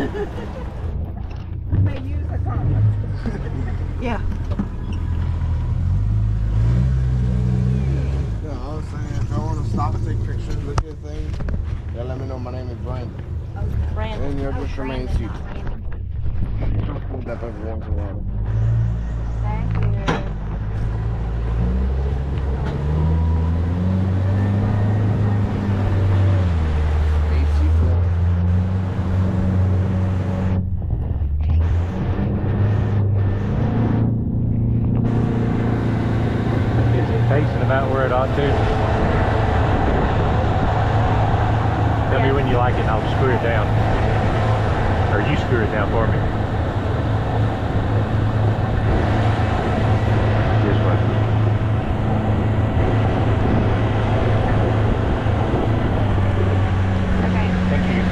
May use a condom. Yeah. Yeah, I was saying, if y'all want to stop and take pictures, look at things, yeah, let me know. My name is Brandon. Okay. Brandon. And you'll just remain Brandon, seated. not Randy. Hold up every once in a while. Thank you. AC floor. Is it facing about where it ought to? Tell me when you like it and I'll screw it down. Or you screw it down for me. This one. Okay. Thank you.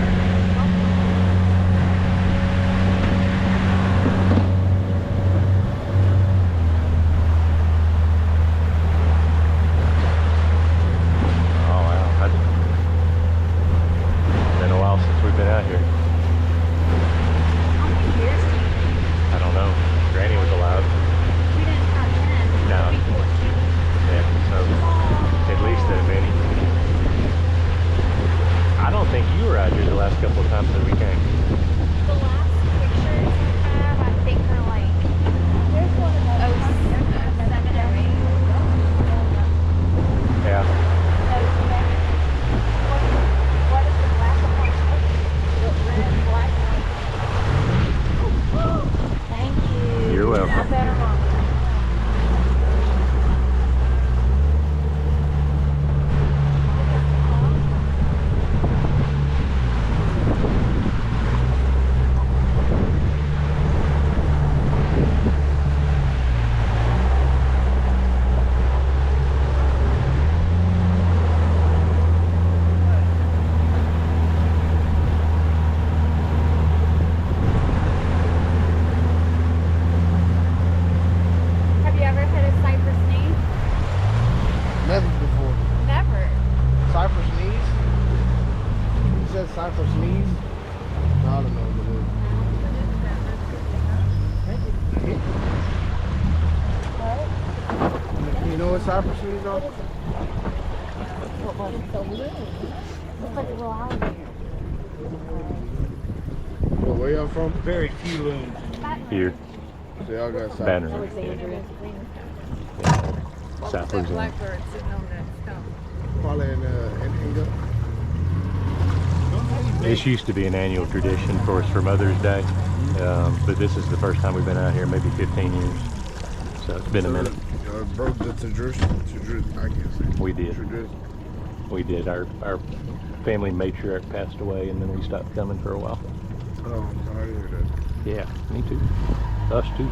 Oh wow. It's been a while since we've been out here. How many years do you think? I don't know. Granny was allowed. We didn't have 10. No. Before 10. Yeah, so at least that many. I don't think you were out here the last couple of times that we came. The last pictures we have, I think, are like There's one of those. 07 or 8. Yeah. What is the black and white? Red, black, and Thank you. You're white. I welcome. better not. Have you ever hit a cypress knee? Never before. Never. Cypress knees? You said Cypress knees? No, I don't know what it is. You know what Cypress knees are? Looks like a little alligator. Well, where y'all from? Very few loons. Here. So y'all got Cypress. Banner. South That Louisiana. blackbird sitting on that stump. Probably in Inga. This used to be an annual tradition for us for Mother's Day, but this is the first time we've been out here, maybe 15 years. So it's been a minute. Broke the tradition. I can't say. We did. Tradition. We did. Our family matriarch passed away, and then we stopped coming for a while. Oh, I'm sorry to hear that. Yeah, me too. Us too.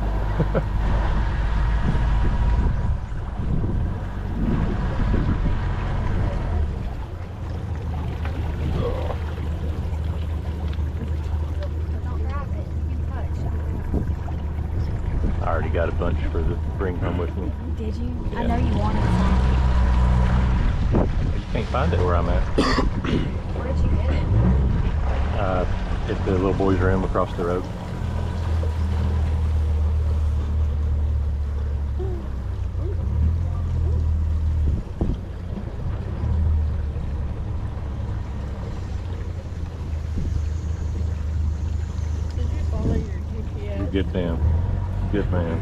Don't grab it. You can touch. I already got a bunch for the bring home with me. Did you? I Yeah. know you wanted some. You can't find it where I'm at. Where did you get it? At the little boy's room across the road. Did you follow your GPS? Good man. Good man.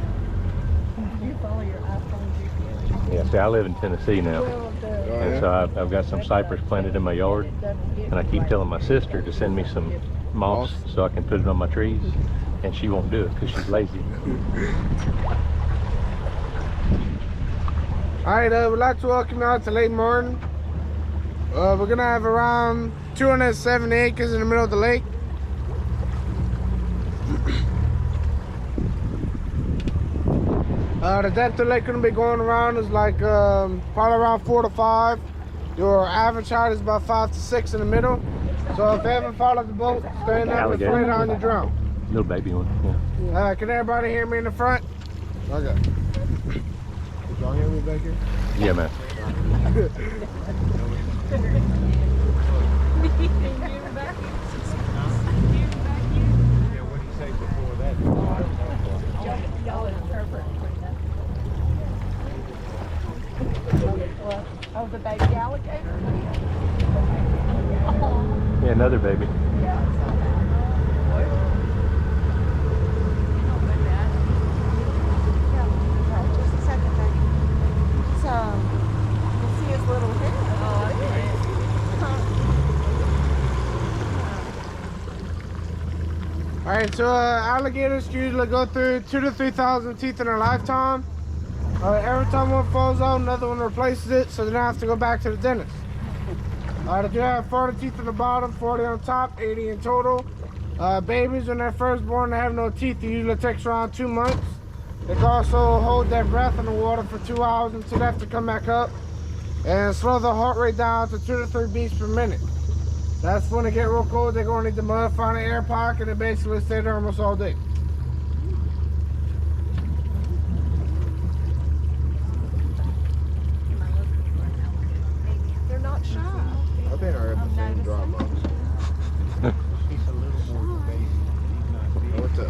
Did you follow your iPhone GPS? Yeah, see, I live in Tennessee now. Well, And so I've got some cypress planted in my yard. And I keep telling my sister to send me some moss so I can put it on my trees. And she won't do it because she's lazy. Alright, we'd like to welcome you out to Lake Martin. We're gonna have around 270 acres in the middle of the lake. The depth of the lake gonna be going around is like probably around 4 to 5. Your average height is about 5 to 6 in the middle. So if you haven't followed the boat, stand up and Alligator. flat on your drum. Little baby one. Yeah. Can everybody hear me in the front? Okay. Did y'all hear me back here? Yeah, man. Alright, so alligators usually go through 2,000 to 3,000 teeth in their lifetime. Every time one falls out, another one replaces it, so they don't have to go back to the dentist. They do have 40 teeth on the bottom, 40 on top, 80 in total. Babies, when they're first born, they have no teeth. It usually takes around 2 months. They can also hold their breath in the water for 2 hours until they have to come back up and slow their heart rate down to 2 to 3 beats per minute. That's when they get real cold. They're going to need to mud, find an air pocket, and basically stay there almost all day. They're not shy. I think I heard the same drop box. He's a little more baby. I went to,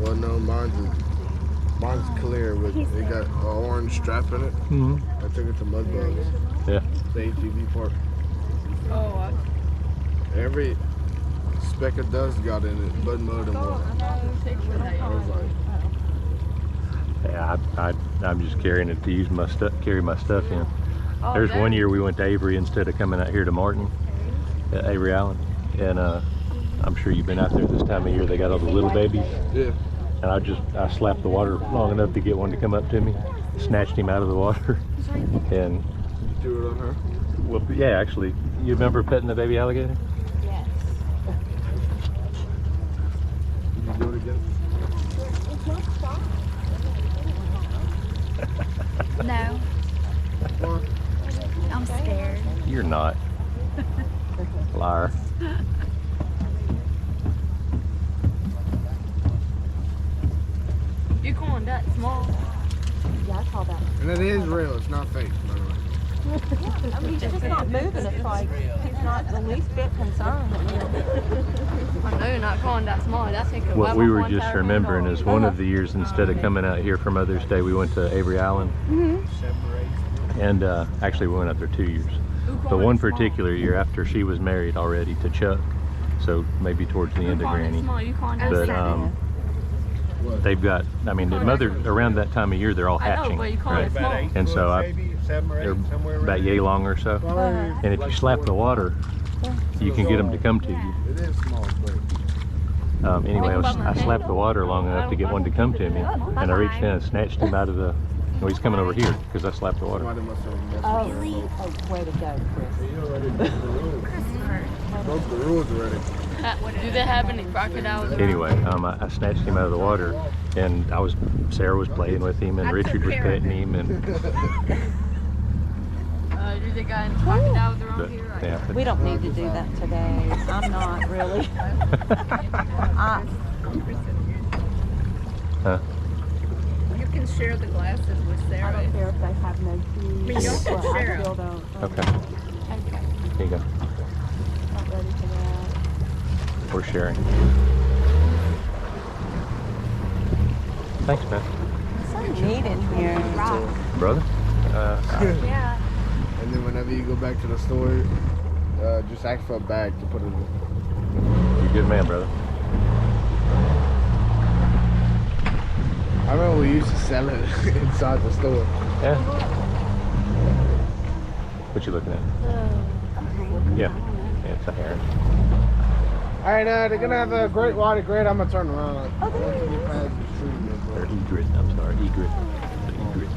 well, no, mine's clear, but they got an orange strap in it. Mm-hmm. I took it to Mudbugs. Yeah. The ATV park. Oh, Every speck of dust got in it, but mud and water. I was like, Yeah, I'm just carrying it to use my stuff, carry my stuff in. There's one year we went to Avery instead of coming out here to Martin, at Avery Island, and I'm sure you've been out there this time of year. They got all the little babies, yeah. and I slapped the water long enough to get one to come up to me, snatched him out of the water, and Do it on her. well, yeah, actually, you remember petting the baby alligator? Yes. Did you do it again? No, Well, I'm scared. You're not. Liar. you calling that small? Yeah, I call that. and it is real. It's not fake, by the way. I mean, he's just not moving. It's like he's not the least bit concerned. I know you're not calling that small. That's What we were just remembering is one of the years, instead of coming out here for Mother's Day, we went to Avery Island. And actually we went out there 2 years. But one particular year after she was married already to Chuck, so maybe towards the end of Granny. But they've got, I mean, the mother, around that time of year, they're all hatching, right? And so they're about yay long or so. And if you slap the water, you can get them to come to you. It is small, but Anyway, I slapped the water long enough to get one to come to me, and I reached in and snatched him out of the, well, he's coming over here because I slapped the water. somebody must have messed Oh, with her. way to go, Chris. You already broke the rules. Broke the rules already. Do they have any crocodiles? Anyway, I snatched him out of the water, and Sarah was playing with him, and Richard was petting him, and Do they got any crocodiles around but, here? yeah, but- We don't need to do that today. I'm not really. Huh? You can share the glasses with I Sarah. don't care if they have no keys. Me, y'all can but I share 'em. still don't. Okay, Okay. here you go. Not ready for that. We're sharing. Thanks, man. So neat in here. Brother? Yeah. And then whenever you go back to the store, just ask for a bag to put it in. You're a good man, brother. I remember we used to sell it inside the store. Yeah. What you looking at? Yeah. Yeah, it's a heron. Alright, they're gonna have a great water grade. I'm gonna turn around. Or egret, I'm sorry, egret. Egret.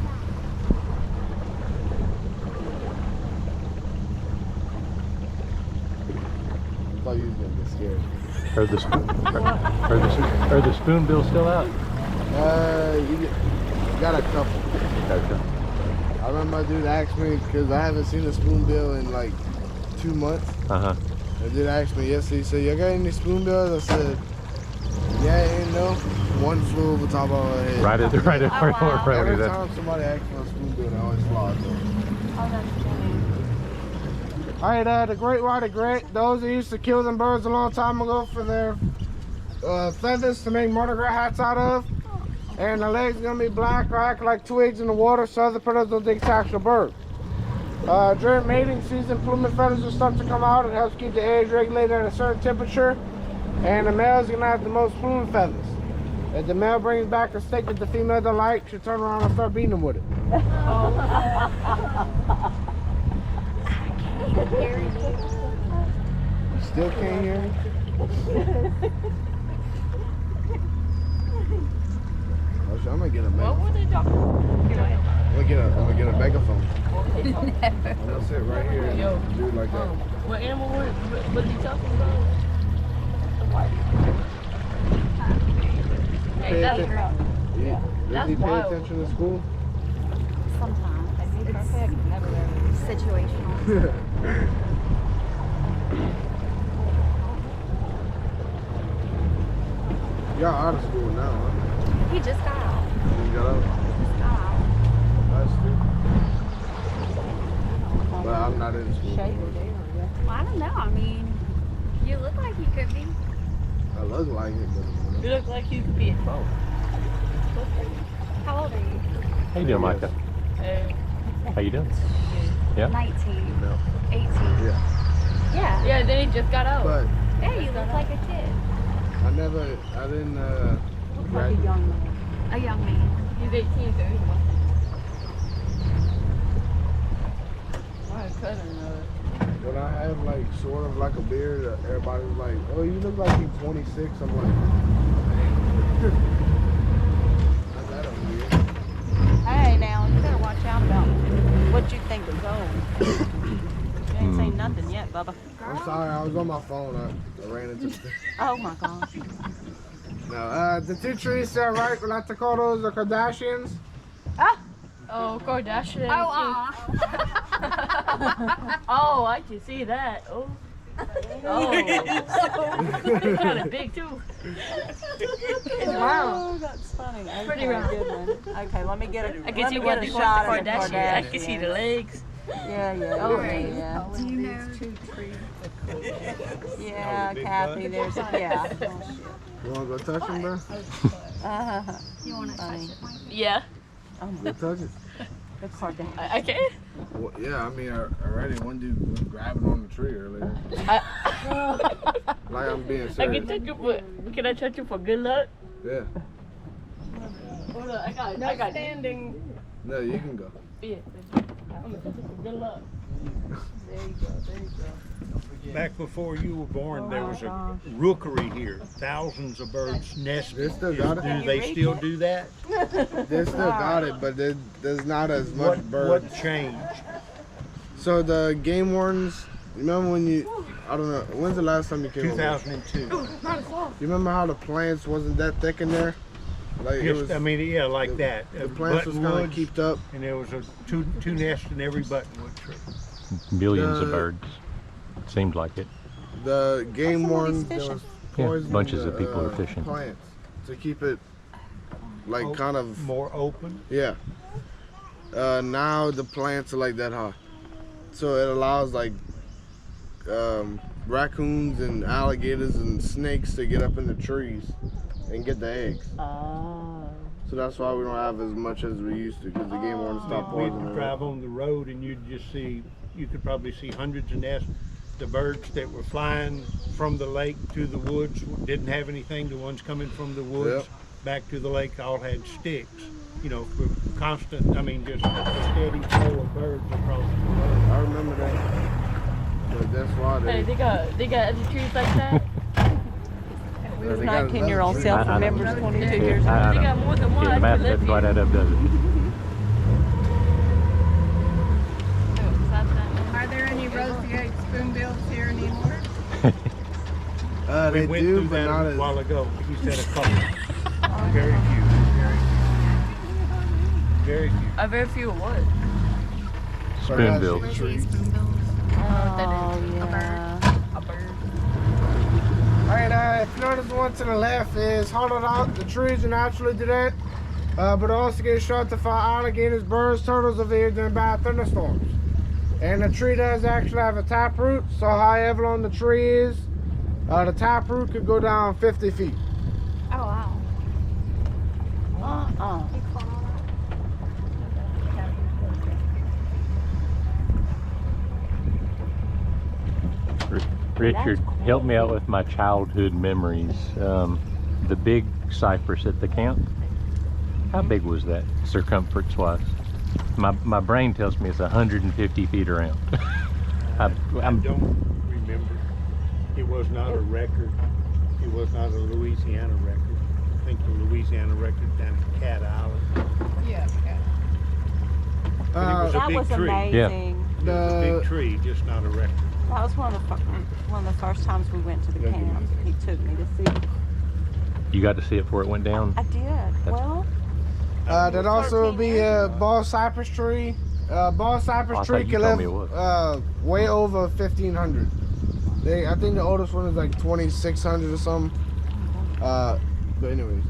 I thought you was gonna get scared. Are the spoonbills still out? You got a couple. Okay. I remember my dude asked me, because I haven't seen a spoonbill in like 2 months. Uh-huh. The dude asked me yesterday, he said, "You got any spoonbills?" I said, "Yeah, and no." One flew over top of our head. Right at Every that. time somebody asks for a spoonbill, they always fly out there. Oh, that's funny. Alright, the great white egret, those that used to kill them birds a long time ago for their feathers to make Mardi Gras hats out of. And the legs gonna be black or act like twigs in the water so other predators don't think it's actual bird. During mating season, plumage feathers will start to come out. It helps keep the eggs regulated at a certain temperature. And the male's gonna have the most plumage feathers. If the male brings back a steak that the female don't like, she'll turn around and start beating him with it. You still can't hear me? gonna get a What megaphone. were they talking about? I'm gonna get a megaphone. Never. I'm gonna sit right here and do it like that. What animal was he talking about? Hey, that's Does he That's pay wild. attention to school? Sometimes. It's situational. Y'all out of school now, huh? He just got out. You got out? Just got out. That's stupid. But I'm not in school. Well, I don't know. I mean, you look like you could be. I look like it, but You look like you could be at 12. How old are you? How you doing, Micah? How you doing? Yeah. 19. no. 18. Yeah. Yeah. Yeah, then he just got out. But Yeah, you look like a kid. I didn't Like a graduate. young man. A young man. He's 18, so he's my cousin. When I have like sort of like a beard, everybody's like, "Oh, you look like you're 26." I'm like, not that weird. Hey, now, you better watch out about what you think is old. You ain't seen nothing yet, Bubba. I'm sorry, I was on my phone. I ran into the Oh my gosh. No, the two trees to the right, we like to call those the Kardashians. Oh, Kardashian. Oh, Oh, I can see that. Oh. Oh. It's kind of big too. It's round. Oh, that's funny. Okay, Pretty round. Good one. Okay, let me get a, I let can see me what get the a shot of the Kardashian. I can see the legs. Yeah, yeah, Oh, yeah. Do you know? Yeah, Kathy, there's a, yeah. You wanna go touch him, bro? You want to touch Funny. it, Mike? Yeah, Go touch it. The Kardashian. I can. Well, yeah, I mean, already one dude was grabbing on the tree earlier. Like I'm being I can serious. touch you for. Can I touch you for good luck? Yeah. Hold on, I got standing. No, you can go. Yeah. I'm gonna touch you for good luck. There you go. There you go. Back before you were born, there was a rookery here. Thousands of birds nested. They still got it. Do they still do that? They still got it, but there's not as much birds. What changed? So the game wardens, you remember when I don't know, when's the last time you came over? 2002. You remember how the plants wasn't that thick in there? Like it was, I mean, yeah, like that. the plants was kind of Buttonwoods, keeped up. and there was two nests in every buttonwood tree. Millions of birds. Seemed like it. The game wardens, Somebody's there was Yeah, poison bunches of people are fishing. plants to keep it like Oh, kind of more open. yeah. Now the plants are like that high, so it allows like raccoons and alligators and snakes to get up in the trees and get the eggs. Oh. So that's why we don't have as much as we used to, because the game wardens stopped We'd poisoning it. drive on the road and you'd just see, you could probably see hundreds of nests. The birds that were flying from the lake to the woods didn't have anything. The ones coming from the woods back to the lake all had sticks. You know, for constant, I mean, just a steady flow of birds across the road. I remember that. But that's why Hey, they got other trees like that. His they got 19-year-old another self tree. I know. remembers 22 years ago. I They don't got know. more than one. Yeah, the math doesn't quite add up, does it? Are there any roseate spoonbills here anymore? They We went do, through but that not a as. while ago. He said a couple. Very few. Very few. Very few of what? Spoonbill. Roseate spoonbills. Oh, A bird. yeah. A bird. Alright, if you notice the one to the left is hollowed out. The trees are naturally do that. But also get shot to find alligators, birds, turtles over here during bad thunderstorms. And the tree does actually have a taproot, so however long the tree is, the taproot could go down 50 feet. Oh, wow. Uh-uh. You caught all Richard, help me out with my childhood memories. The big cypress at the camp, how big was that circumference-wise? My brain tells me it's 150 feet around. I don't remember. It was not a record. It was not a Louisiana record. think the Louisiana record down at Cat Island. Yeah, okay. But it was a That big was tree. amazing. It was a big tree, just not a record. That was one of the first times we went to the camp. He took me to see it. You got to see it before it went down? I did. Well, That also would be a ball cypress tree. Ball cypress Oh, I tree thought you can told live me it was. way over 1,500. I think the oldest one is like 2,600 or something. But anyways,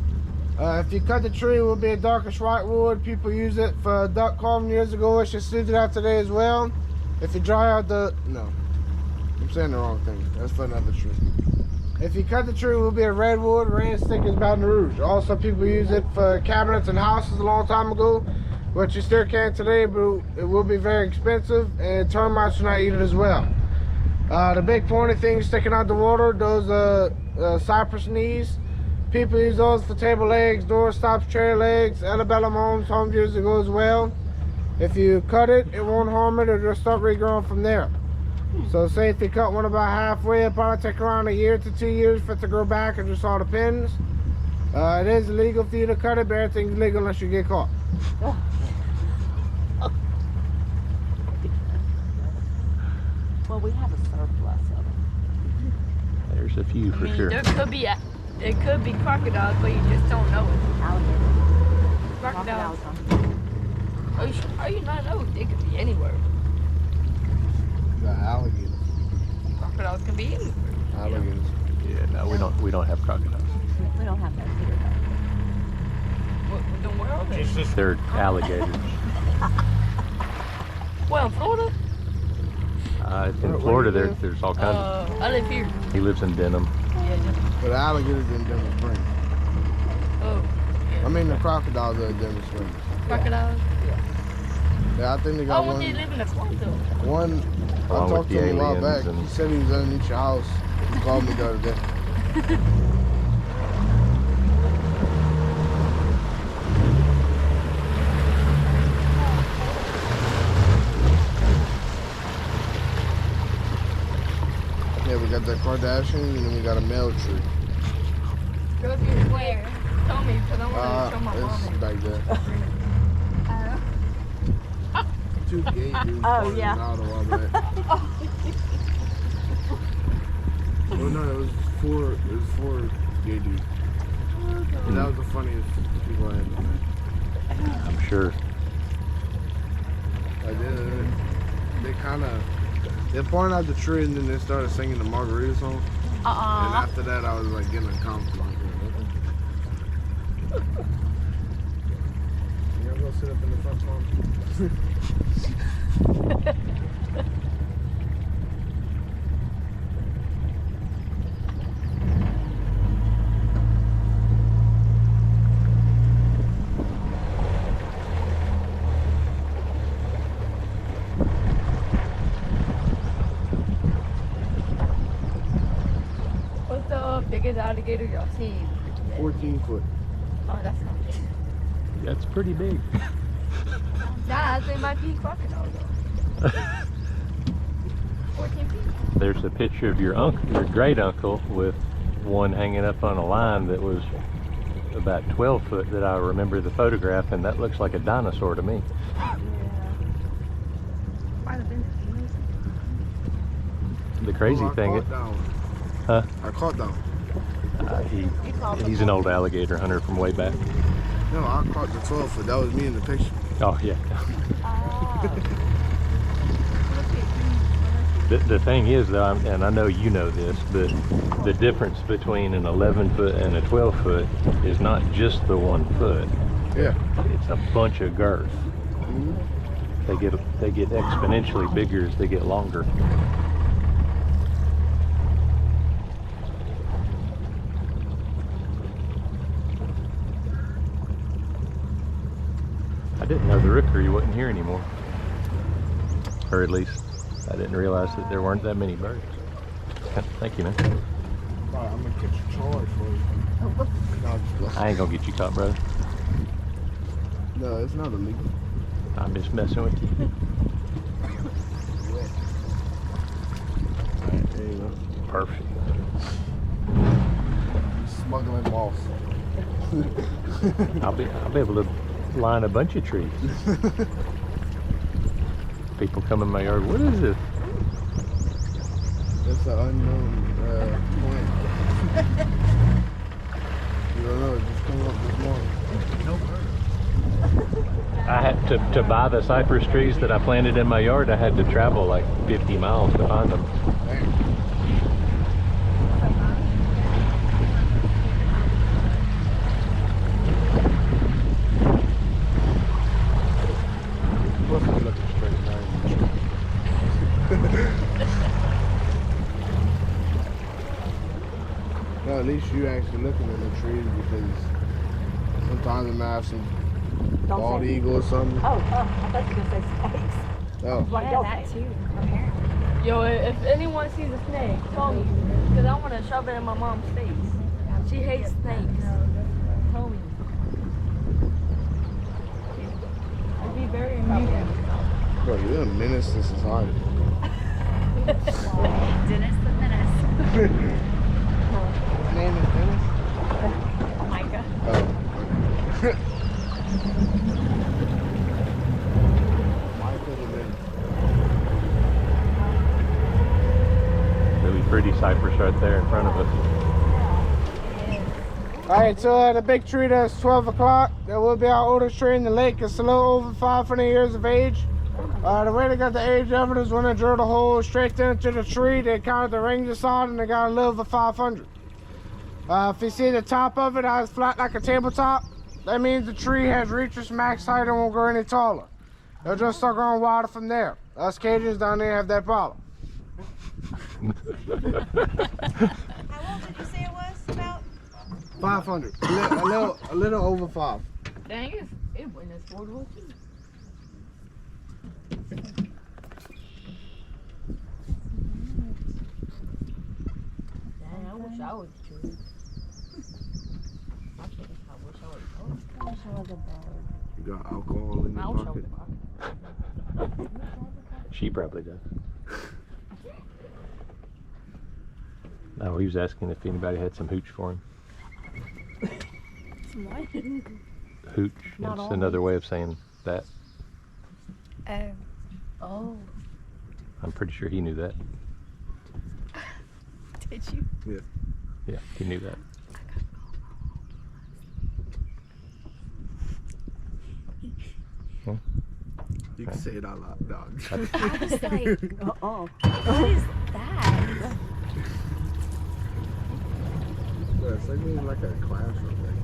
if you cut the tree, it will be a darkish white wood. People use it for duck carving years ago. It's just used it out today as well. If you dry out no, I'm saying the wrong thing. That's for another tree. If you cut the tree, it will be a redwood. Red stick is Baton Rouge. Also, people use it for cabinets and houses a long time ago, which you still can today, but it will be very expensive, and termites will not eat it as well. The big pointy things sticking out the water, those cypress knees. People use those for table legs, door stops, chair legs. Antebellum homes years ago as well. If you cut it, it won't harm it. It'll just start regrowing from there. So say if you cut one about halfway, it'll probably take around 1 to 2 years for it to grow back. It just all depends. It is illegal for you to cut it, but everything's legal unless you get caught. well, we have a surplus of it. There's a few for sure. There could be crocodiles, but you just don't know it. Alligators. Crocodiles. Crocodiles. Are you not know? They could be anywhere. The alligators. Crocodiles can be anywhere. Alligators. Yeah, no, we don't have crocodiles. We don't have that here Then where are they? Just this They're alligators. Well, in Florida. In Florida, there's all kinds of. I live here. He lives in Denham. But the alligators in Denver Springs. Oh, I mean, the crocodiles are in Denver Springs. crocodiles. Yeah, I think they Oh, got when they live in the swamp though. one. I Along talked with to the him a while aliens back. and- He said he was underneath your house. He called me the other day. Yeah, we got the Kardashians and then we got a male tree. Go to where? Tell me, because I want to show my It's mom. back there. Two gay dudes. Oh, yeah. Out a while back. Well, no, it was four gay dudes. And that was the funniest people I had met. I'm sure. They pointed out the tree and then they started singing the Margarita song. And after that, I was like getting uncomfortable. You gotta go sit up in the front lawn. What's the biggest alligator y'all seen? 14 foot. Oh, that's not big. That's pretty big. Nah, I think it might be crocodile though. 14 feet. There's a picture of your great uncle with one hanging up on a line that was about 12 foot that I remember the photograph, and that looks like a dinosaur to me. Might have been. The crazy I thing, caught that one. huh? I caught that one. He's an old alligator hunter from way back. No, I caught the 12 foot. That was me in the picture. Oh yeah. The thing is though, and I know you know this, but the difference between an 11 foot and a 12 foot is not just the 1 foot. Yeah. It's a bunch of girth. They get exponentially bigger as they get longer. I didn't know the rookery wasn't here anymore. Or at least I didn't realize that there weren't that many birds. Thank you, man. Alright, I'm gonna catch a charge for you. I ain't gonna get you caught, brother. No, it's not illegal. I'm just messing with you. Alright, there you go. Perfect. Smuggling moss. I'll be able to line a bunch of trees. People come in my yard. What is this? It's an unknown plant. You don't know, it just came up this morning. I had to buy the cypress trees that I planted in my yard. I had to travel like 50 miles to find them. Damn. Wasn't looking straight down. No, at least you actually looking at the trees because sometimes they might have some bald eagle or something. Oh, I thought you were going to say snakes. Oh. Yeah, that too, apparently. Yo, if anyone sees a snake, tell me. Because I want to shove it in my mom's face. She hates snakes. Tell me. I'd be very amusing. Bro, you're a menace to society. Dennis the Menace. His name is Dennis? Micah. Oh. Really pretty cypress right there in front of us. Alright, so the big tree that's 12 o'clock, that will be our oldest tree in the lake. It's a little over 500 years of age. The way they got the age of it is when they drilled a hole straight into the tree, they counted the rings inside and they got a little over 500. If you see the top of it, how it's flat like a tabletop, that means the tree has reached its max height and won't grow any taller. They'll just start growing wider from there. Us Cajuns down there have that problem. How old did you say it was? About? 500. A little over 5. Dang, it went as affordable too. Dang, I wish I was true. I wish I was a bird. You got alcohol in I your wish I pocket? was a bird. She probably does. No, he was asking if anybody had some hooch for him. Some what? Hooch. Not It's another way of saying that. Oh. Oh. I'm pretty sure he knew that. Did you? Yeah, he knew that. You can say it out loud, dog. I was like, Uh-oh. what is that? Yeah, it's like a classroom thing.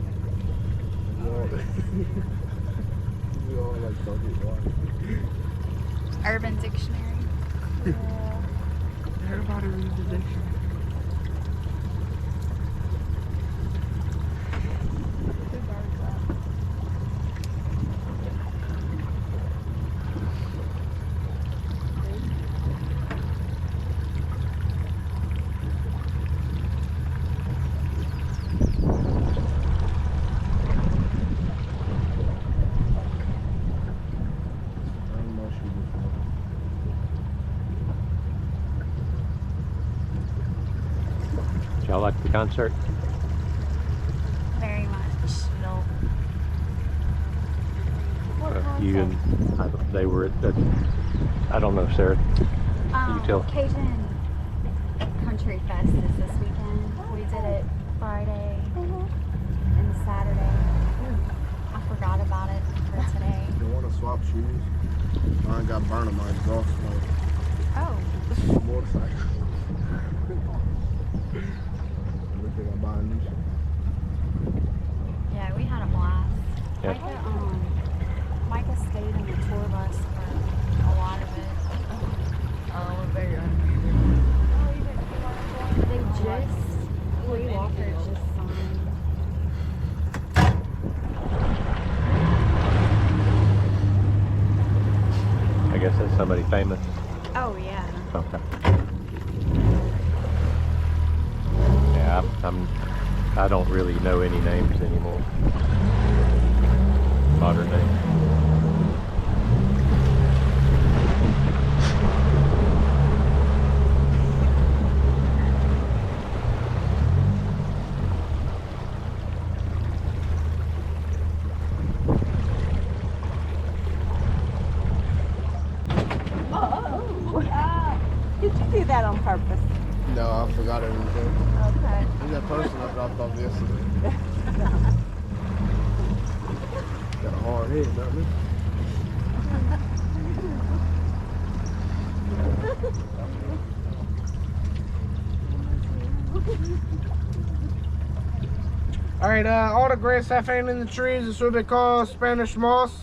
We all like bucket water. Urban Dictionary. Everybody read the dictionary. Y'all like the concert? Very much. No. You and they were at the, I don't know, Sarah. You tell. Cajun Country Fest is this weekend. We did it Friday and Saturday. I forgot about it for today. You want to swap shoes? Mine got burned on my exhaust smoke. Oh. Motorcycle. Look at I buy a new shit. Yeah, we had a blast. Yeah. Micah stayed in the tour bus for a lot of it. Oh, very They just, Lee Walker just signed. I guess that's somebody famous. Oh, yeah. Okay. Yeah, I don't really know any names anymore. Modern names. Friday weekend. Okay. He's that person I dropped off yesterday. Got a hard head, doesn't he? Alright, all the grass I found in the trees is what they call Spanish moss.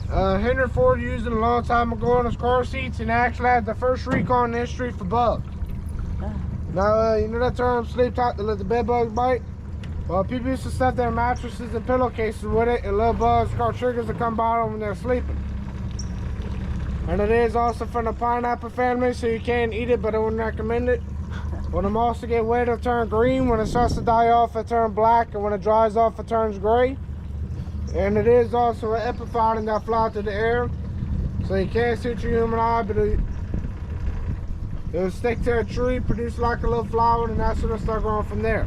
Henry Ford used it a long time ago on his car seats and actually had the first recall in the history for bugs. Now, you know that term, sleep tight to let the bed bugs bite? Well, people used to stuff their mattresses and pillowcases with it, and little bugs called triggers that come by them when they're sleeping. And it is also from the pineapple family, so you can eat it, but I wouldn't recommend it. When the moss get wet, it'll turn green. When it starts to die off, it turns black, and when it dries off, it turns gray. And it is also an epiphyte that fly through the air, so you can't see it with your human eye, but it'll stick to a tree, produce like a little flower, and that's when it'll start growing from there.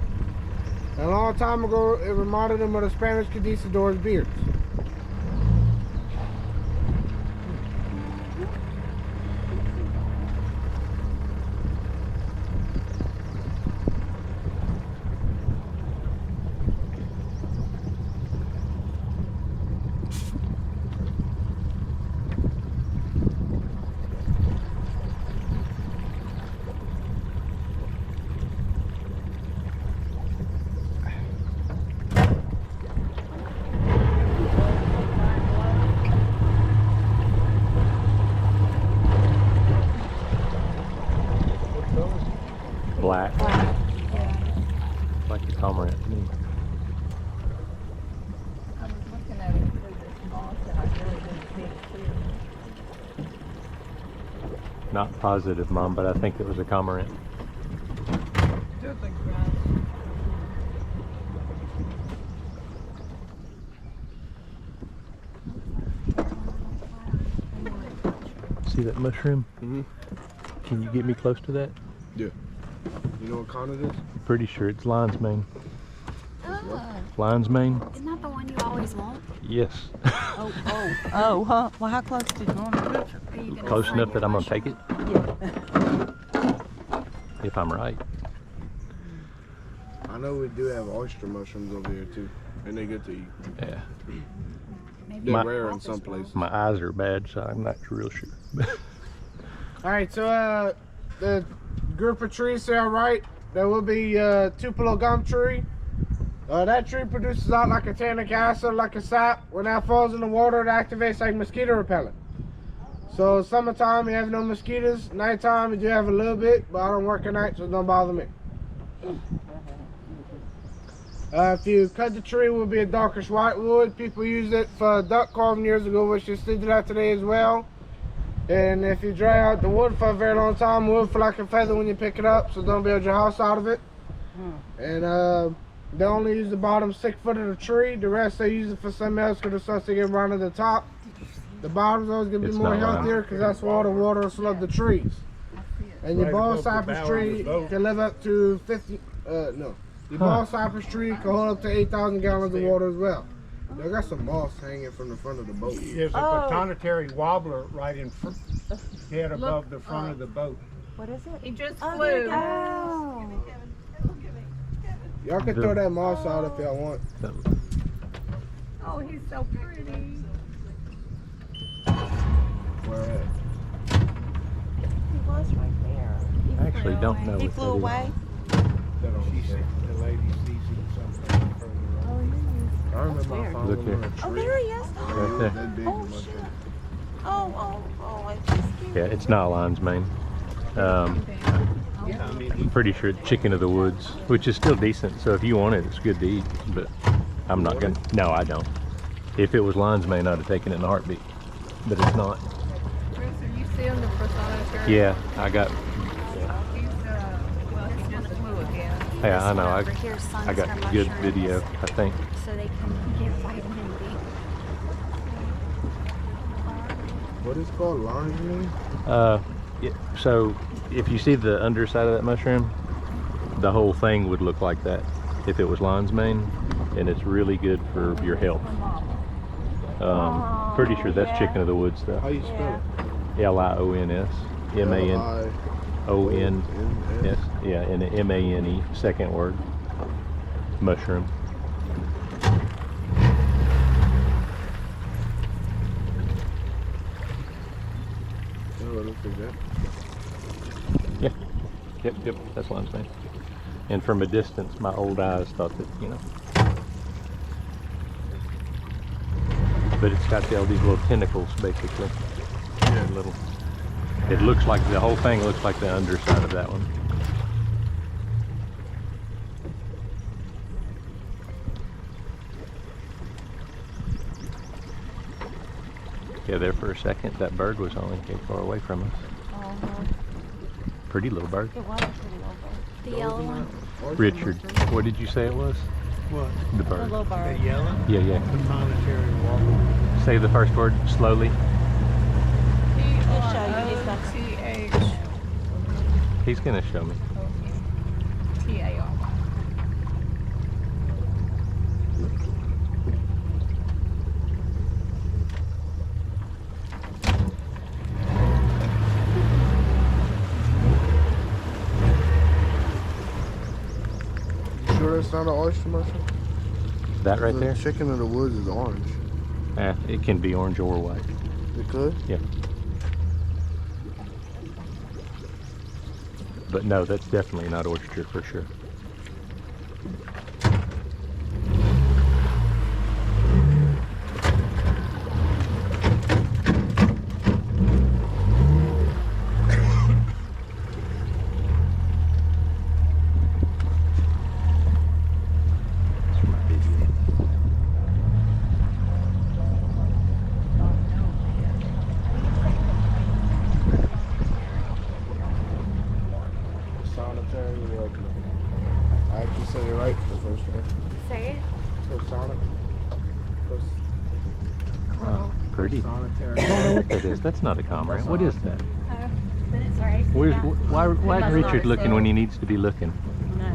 And a long time ago, it reminded them of the Spanish conquistadors' beards. Black. Yeah. Like the cormorant to me. I was looking at it through this moss and I really didn't see it clear. Not positive, Mom, but I think it was a cormorant. See that mushroom? Mm-hmm. Can you get me close to that? Yeah. You know what kind it is? Pretty sure it's lion's mane. Oh, Lion's mane? isn't that the one you always want? Yes. Oh, huh? Well, how close did you want to put your Are you gonna Close find enough that I'm gonna take it? If I'm right. I know we do have oyster mushrooms over here too, and they're good to eat. Yeah. Maybe They're My- rare in some places. My eyes are bad, so I'm not real sure. Alright, so the group of trees there, right? There will be Tupelo gum tree. That tree produces out like a tannic acid, like a sap. When that falls in the water, it activates like mosquito repellent. So summertime, you have no mosquitoes. Nighttime, you do have a little bit, but I don't work at night, so it don't bother me. If you cut the tree, it will be a darkish white wood. People used it for duck carving years ago, which you still do that today as well. And if you dry out the wood for a very long time, wood feel like a feather when you pick it up, so don't build your house out of it. And they only use the bottom 6 foot of the tree. The rest they use it for something else because it starts to get round to the top. The bottom's always gonna be It's more not round. healthier because that's where all the water will flood the trees. And your Right ball above the cypress bow of tree the boat. can live up to 50. No, your ball cypress tree can hold up to 8,000 gallons of water as well. They got some moss hanging from the front of the boat. There's a botanitary wobbler right in front, head above the front of the boat. What is it? He just Oh, there it flew. goes. Y'all can throw that moss out if y'all want. Oh, he's so pretty. Where at? He was right there. I actually don't know He what flew that is. away. She said the lady sees him sometime further on. I remember I found Look one here. on a Oh, tree. there he is. Right there. That big Oh, mushroom. shit. Oh, it's just cute. Yeah, it's not lion's mane. I mean, I'm pretty sure it's chicken of the woods, which is still decent. So if you want it, it's good to eat. But I'm not gonna. No, I don't. If it was lion's mane, I'd have taken it in a heartbeat. But it's not. Chris, are you seeing the persona? Yeah, I got. He's, well, he just flew again. Yeah, I This know. one over here, I got sun's good mushrooms, video, I think. so they can get vitamin D. What is it called? Lion's mane? Yeah, so if you see the underside of that mushroom, the whole thing would look like that if it was lion's mane, and it's really good for your health. Pretty sure that's chicken of the woods though. How you spell it? Lion's, MANONS. Lion's. Yeah, and an M-A-N-E, second word. Mushroom. Oh, it looks like that. Yeah. Yep, that's what I'm saying. And from a distance, my old eyes thought that, you know. But it's got all these little tentacles, basically. Yeah, little. It looks like, the whole thing looks like the underside of that one. Yeah, there for a second, that bird was only far away from us. Pretty little bird. It was a pretty little bird. The yellow one. Richard, what did you say it was? What? The The bird. little bird. The yellow? Yeah, yeah. The monetary walker. Say the first word slowly. He'll show you. He's got T-H-T-A-R-Y. He's gonna show me. Sure it's not an oyster mushroom? That right The there? chicken in the woods is orange. It can be orange or white. It could? Yeah. But no, that's definitely not oyster for sure. Solitary welcome. I actually said it right the first one. Say it. So sonic. Oh, pretty. I Solitary. don't know what that is. That's not a comrade. What is that? But it's right. Where's, Yeah. why must isn't not Richard looking have when he needs to be looking? no.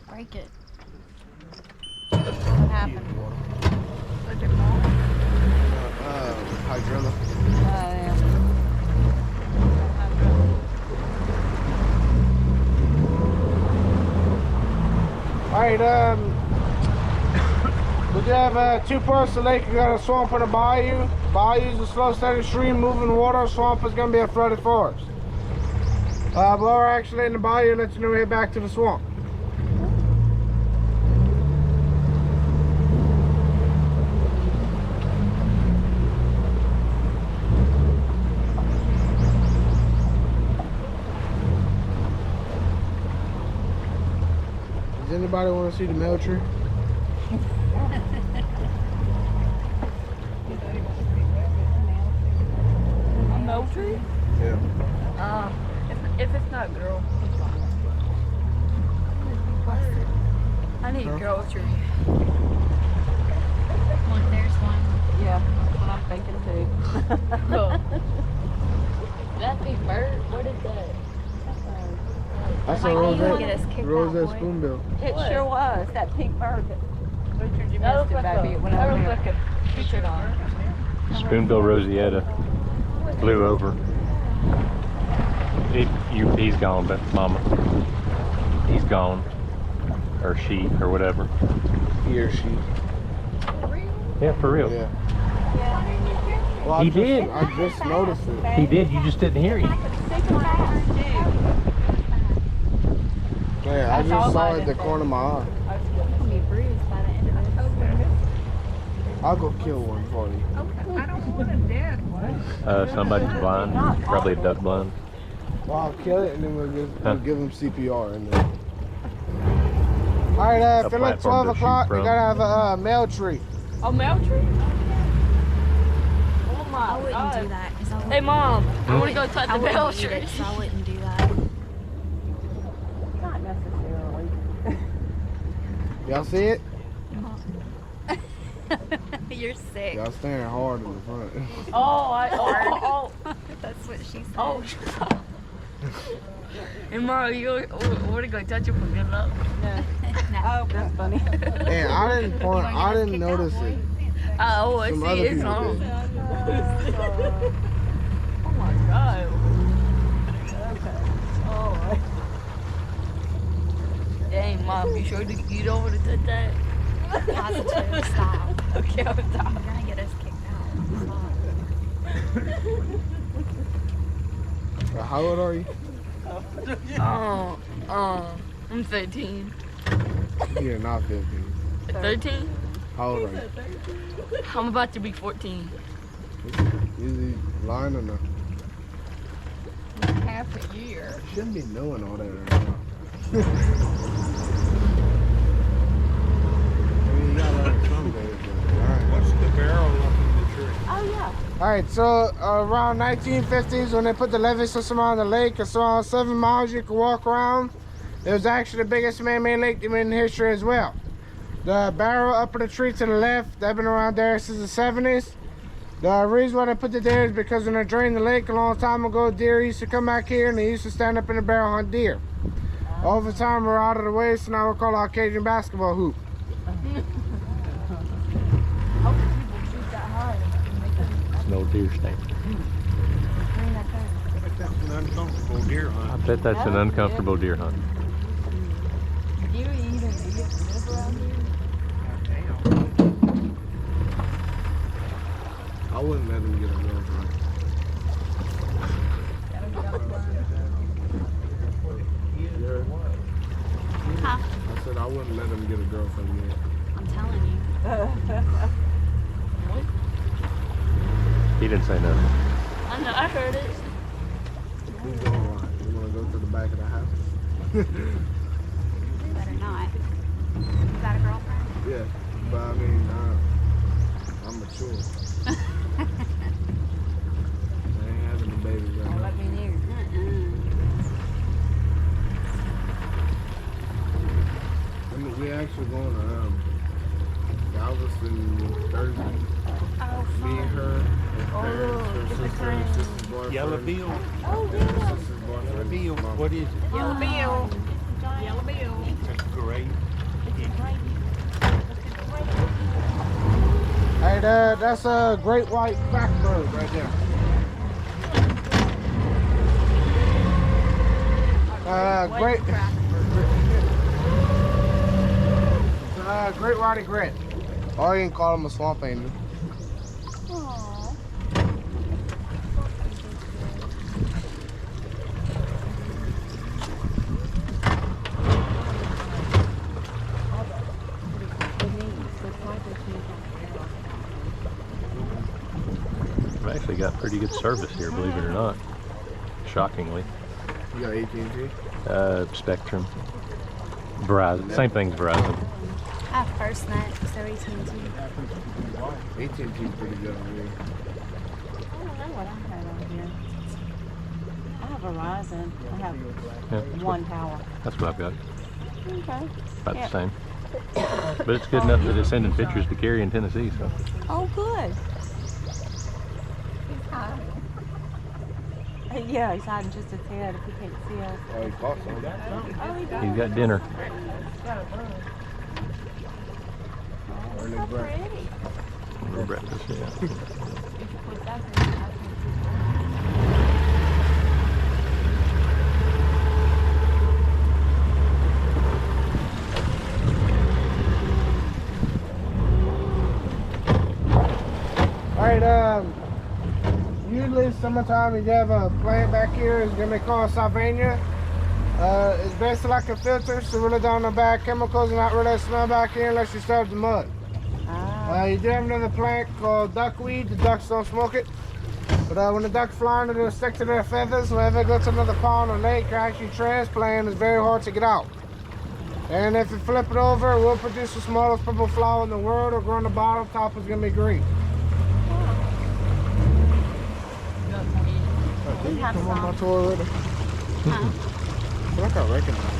Break it. What happened? Hydrilla. Oh, yeah. Alright, we do have 2 parts of the lake. We got a swamp and a bayou. Bayou is a slow, steady stream, moving water. Swamp is going to be a flooded forest. But we're actually in the bayou. Let you know we head back to the swamp. Does anybody want to see the mail tree? A Moultrie? Yeah. If it's not girl, it's fine. I need girl tree. Look, there's one. Yeah, that's what I'm thinking too. That big bird. What is that? That's Like, a you would get us kicked out, boy. spoonbill. It sure was, that pink bird. Richard, you That missed it, looks like baby, a- when I that was looks there. like Pictured on. Spoonbill Rosetta flew over. He's gone, but Mama, he's gone, or she, or whatever. He or she. Yeah, for real. Yeah. Well, He did. I just noticed it. He did. You just didn't hear him. Yeah, I just saw it at the corner of my eye. It's gonna be bruised by the end of it. I'll go kill one for you. I don't want a dead one. Somebody's blind, probably a duck blind. Well, I'll kill it and then we'll give him CPR. And then. All right, A if it's like platform 12 to shoot o'clock, you from. gotta have a mail tree. A mail tree? Oh my I wouldn't God. do that because I wouldn't. Hey mom, I want to go touch I the mail wouldn't eat tree. it, so I wouldn't do that. Not necessarily. Y'all see it? You're sick. Y'all staring hard in the front. Oh. That's what she said. Oh. Hey mom, you want to go touch it for good luck? No. Oh, that's funny. And I didn't point. I didn't notice it. Oh, I Some see other it's people on. did. Oh my God. Dang, mom, you sure you don't want to touch that? Positive. Stop. Okay, I'll stop. You're gonna get us kicked out. How old are you? I'm 13. You're not 15. 13? How old are you? I'm about to be 14. Is he lying or no? Half a year. Shouldn't be knowing all that right now. I mean, you gotta learn some days, but alright. What's the barrel up in the tree? Oh, yeah. Alright, so around 1950s when they put the levee system on the lake, it's around 7 miles you can walk around. It was actually the biggest man-made lake in history as well. The barrel up in the tree to the left, they've been around there since the 70s. The reason why they put it there is because when they drained the lake a long time ago, deer used to come back here and they used to stand up in the barrel hunt deer. Over time, we're out of the way, so now we call our Cajun basketball hoop. It's no deer stand. That's an uncomfortable deer I hunt. bet that's an uncomfortable deer hunt. Do you even live around here? I wouldn't let him get a girlfriend. Huh? I said I wouldn't let him get a girlfriend yet. I'm telling you. He didn't say nothing. I know, I heard it. Who's going to lie? You want to go to the back of the house? Better not. You got a girlfriend? Yeah, but I mean, I'm mature. I ain't having the babies right now. Let me near. I mean, we actually going to Galveston Thursday. Oh, Me and her, her parents, her sister, and her sister's boyfriend. Yellow bill. Oh, And her sister's boyfriend. Bill. What is it? Yellow bill. Yellow bill. That's great. Hey, that's a great white blackbird right there. Great white egret. Or you can call him a swamp angel. Aww. We've actually got pretty good service here, believe it or not. Shockingly. You got AT&T? Spectrum. Verizon. Same thing as Verizon. I have FirstNet, so AT&T. AT&T's pretty good on me. I don't know what I have on here. I have Verizon. I have Yeah, one tower. that's what I've got. Okay. About Yeah. the same. But it's good enough that it's sending pictures to Cary in Tennessee, so. Oh, good. Yeah, he's hiding just his head if he can't see us. Oh, he caught some. Oh, he does. He's got dinner. Early So breakfast. pretty. For breakfast, yeah. Alright, usually summertime you have a plant back here, it's gonna be called Sylvania. It's basically like a filter, so really don't have bad chemicals and not really smell back here unless you serve the mud. You do have another plant called duckweed. The ducks don't smoke it. But when the ducks fly, it'll stick to their feathers. Whenever they go to another pond or lake or actually transplant, it's very hard to get out. And if you flip it over, it will produce the smallest purple flower in the world. It'll grow on the bottom, top is gonna be green. We have Come on my some. tour already. Huh? I feel like I recognize it.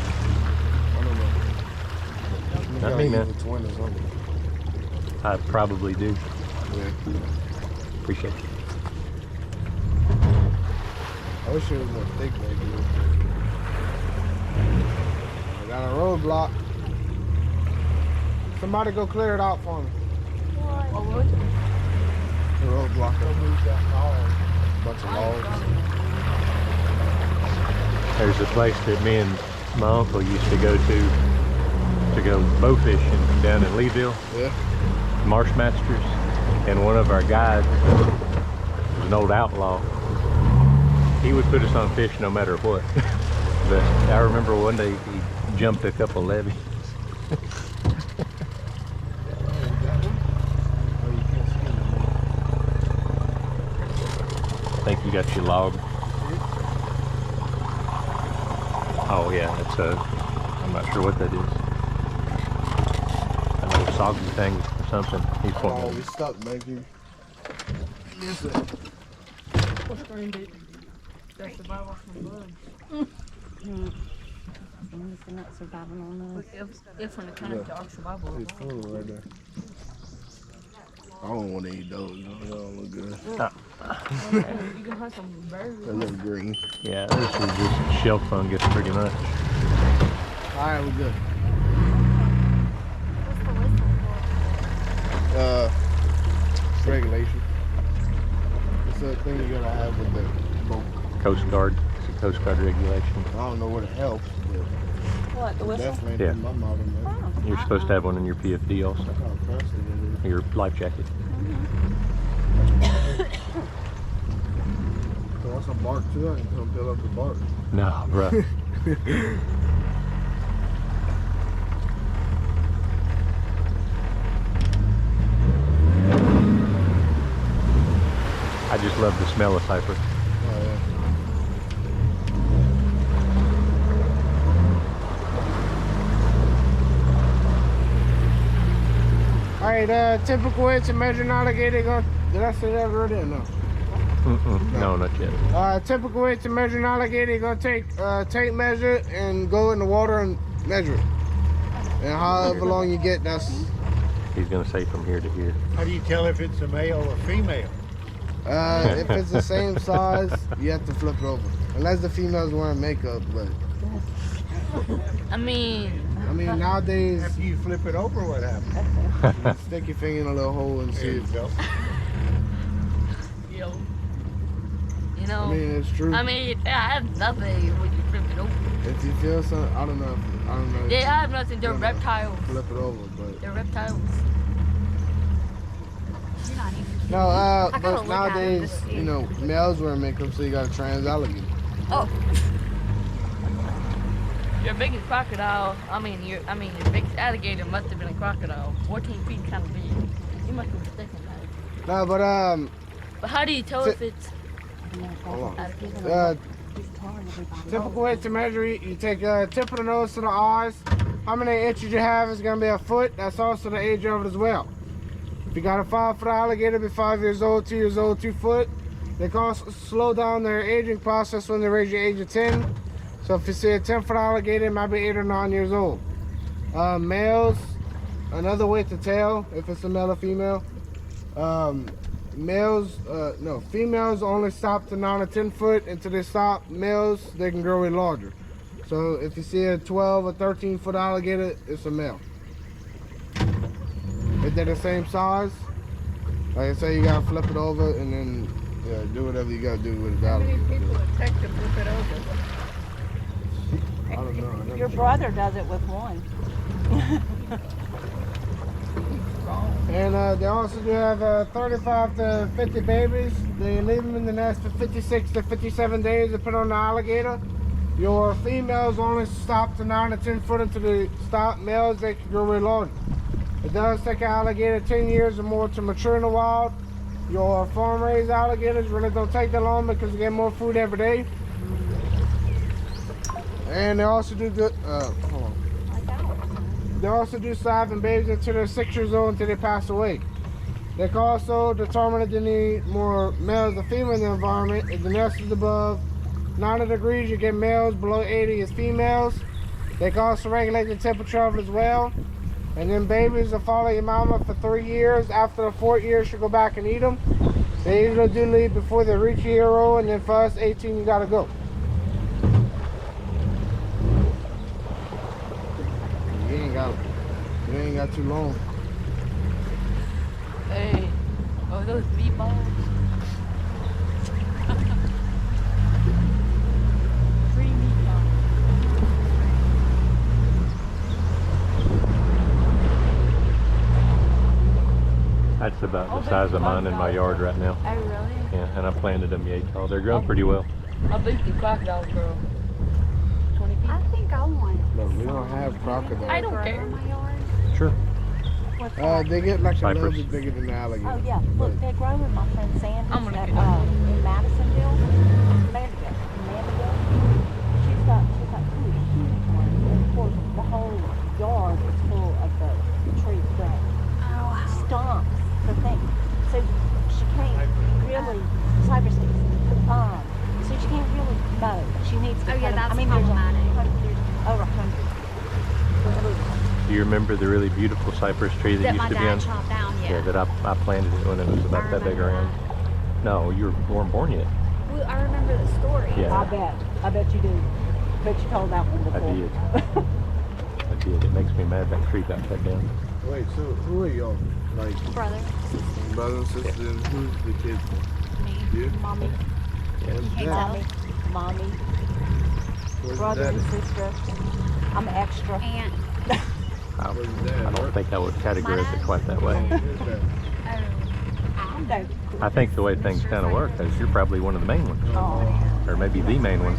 I don't know. Not me, man. Evil twin or something. I probably do. Yeah. Appreciate it. I wish it was more thick, maybe. I got a roadblock. Somebody go clear it out for me. The roadblock. Bunch of logs. There's a place that me and my uncle used to go bow fishing down in Leeville, Yeah. Marsh Masters, and one of our guides was an old outlaw. He would put us on fish no matter what. But I remember one day he jumped a couple levees. I think you got your log. Oh yeah, it's I'm not sure what that is. I know soggy thing or something. He's Oh, pointing. we stuck, maybe. Miss it. That's the Bible from bugs. It's not surviving on us. If when it comes to our survival. It's full right there. I don't want to eat those. They don't look good. You can hunt some birds. They look green. Yeah, this is just shell fungus pretty much. All right, we're good. What's the whistle for? Regulation. It's a thing you gotta have with the boat. Coast Guard. It's a Coast Guard regulation. I don't know what it helps, but What, the whistle? definitely Yeah. in my model. You're supposed to have one in your PFD also. Look how crusty it is. Your life jacket. So want some bark too? I can come build up the bark. No, bro. I just love the smell of cypress. Oh, yeah. All right, typical way to measure an alligator. Did I say that already or no? No, not yet. Typical way to measure an alligator, you're gonna take tape measure and go in the water and measure it. And however long you get, that's. He's gonna say from here to here. How do you tell if it's a male or female? If it's the same size, you have to flip it over. Unless the female's wearing makeup, but I mean, nowadays, After you flip it over, what happens? you stick your finger in a little hole and There see you if. go. you know, I mean, it's true. I have nothing when you flip it over. If you feel something, I don't know. They have nothing. They're Yeah. reptiles. Flip it over, but They're reptiles. You're not even kidding. no. gotta But look at 'em to nowadays, see. you know, males wear makeup, so you got a trans alligator. Oh. Your biggest crocodile, your biggest alligator must have been a crocodile. 14 feet kind of big. You must be mistaken that. No, but But how do you tell if it's hold on. alligator? Typical way to measure it, you take a tip of the nose to the eyes. How many inches you have is going to be a foot. That's also the age of it as well. If you got a 5-foot alligator, be 5 years old, 2 years old, 2 foot. They can also slow down their aging process when they reach the age of 10. So if you see a 10-foot alligator, it might be 8 or 9 years old. Males, another way to tell if it's a male or female. Females only stop to 9 or 10 foot. Until they stop, males, they can grow in larger. So if you see a 12 or 13-foot alligator, it's a male. If they're the same size, like I say, you gotta flip it over and then do whatever you gotta do with the How many alligator. people it takes to flip it over? I don't know. I never Your tried. brother does it with one. And they also do have 35 to 50 babies. They leave them in the nest for 56 to 57 days, depending on the alligator. Your females only stop to 9 or 10 foot until they stop. Males, they can grow really large. It does take an alligator 10 years or more to mature in the wild. Your farm-raised alligators really don't take that long because they get more food every day. And they also do good. Hold on. They also do start having babies until they're 6 years old until they pass away. They can also determine if they need more males or females in the environment. If the nest is above 90 degrees, you get males. Below 80 is females. They can also regulate the temperature of it as well. And then babies will follow your mama for 3 years. After the 4th year, she'll go back and eat them. They usually do leave before they reach a year old, and then for us, 18, you gotta go. You ain't got too long. Hey, oh, those meatballs. Free meatballs. That's about the size of mine in my yard right now. Oh, really? Yeah, and I planted them yay tall. They're growing pretty well. How big do crocodiles grow? 20 feet? I think I want. No, we don't have crocodiles. I don't care. In my yard. Sure. What's that? They get like a little Cypress. bit bigger than the alligator. Oh, yeah. Look, they're growing, my friend Sandy. I'm gonna at, get one. in Madisonville. Mandeville. She's got two huge ones. And of course, the whole yard is full of the tree growing. Stumps, the thing. So she can't really, cypresses. So she can't really mow. She needs to Oh, yeah, cut 'em. that's there's problematic. there's over 100. Do you remember the really beautiful cypress tree that That used my to be dad on? chopped down, Yeah, that I planted it when it was about that big around. No, you weren't born yet. Well, I remember the story. Yeah. I bet you do. Bet you told that one I before. did. I did. It makes me mad that tree got cut down. Wait, so who are y'all? Like Brother, brothers and sisters, and who's the kid? me, You? mommy. Yeah. Hey, Dad? Tommy. Mommy, Where's brother your and daddy? sister. I'm extra. Aunt. I Where's your dad? I don't think I would categorize it quite that way. Where's dad? I'm no. I think the way things kind of work is you're probably one of the main ones, Oh, or maybe the main one.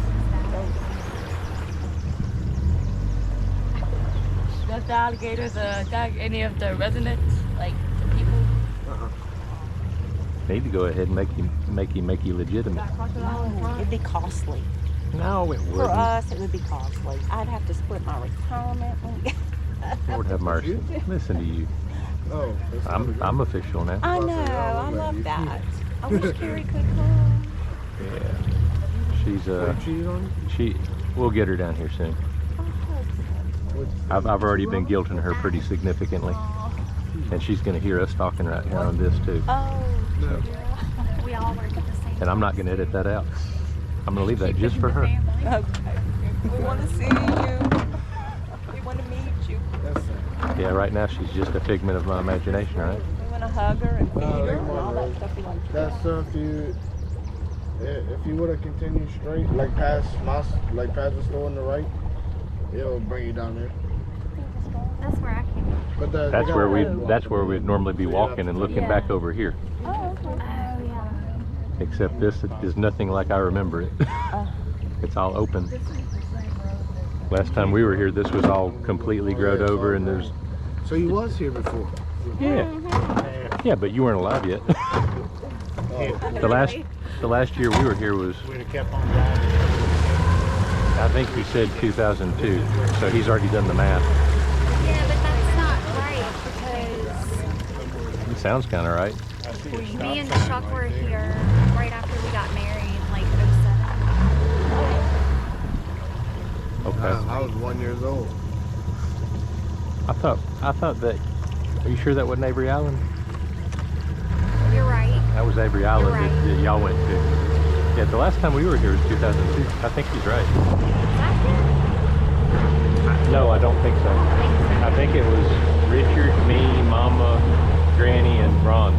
Does the alligators attack any of the residents, like the people? Need to go ahead and make you legitimate. Got crocodile in front? it'd be costly. No, it For wouldn't. us, it would be costly. I'd have to split my retirement. Lord have mercy. Listen to you. Oh, that's I'm official now. I know. I love that. I wish Carrie could come. Yeah. She's cheated on we'll get her down here soon. you? I've already been guilting her pretty significantly, and she's going to hear us talking right now on this too. Oh, No. We all work at the same And I'm not going to edit that out. I'm going to leave that just for her. okay. We want to see you. We want to meet you. That's sad. Yeah, right now she's just a figment of my imagination, right? We want to hug her and feed her come and on, all that Rose. stuff we want to do. That stuff if you would have continued straight, like past the store on the right, it'll bring you down there. That's where I came from. But That's where we'd normally be walking and looking back over here. Oh, okay. Oh, yeah. Except this is nothing like I remember it. It's all open. Last time we were here, this was all completely growed over, and there's So you was here before. yeah, but you weren't alive yet. The last year we were here was, We'd have kept on driving. I think he said 2002, so he's already done the math. Yeah, but that's not right because It sounds kind of right. I see a stop me and sign Chuck were right there. here right after we got married, like 07. Okay. I was 1 year old. I thought that. Are you sure that wasn't Avery Island? You're right. That was Avery Island right. that y'all went to. Yeah, the last time we were here was 2002. I think he's right. No, I don't think so. I think it was Richard, me, Mama, Granny, and Ron.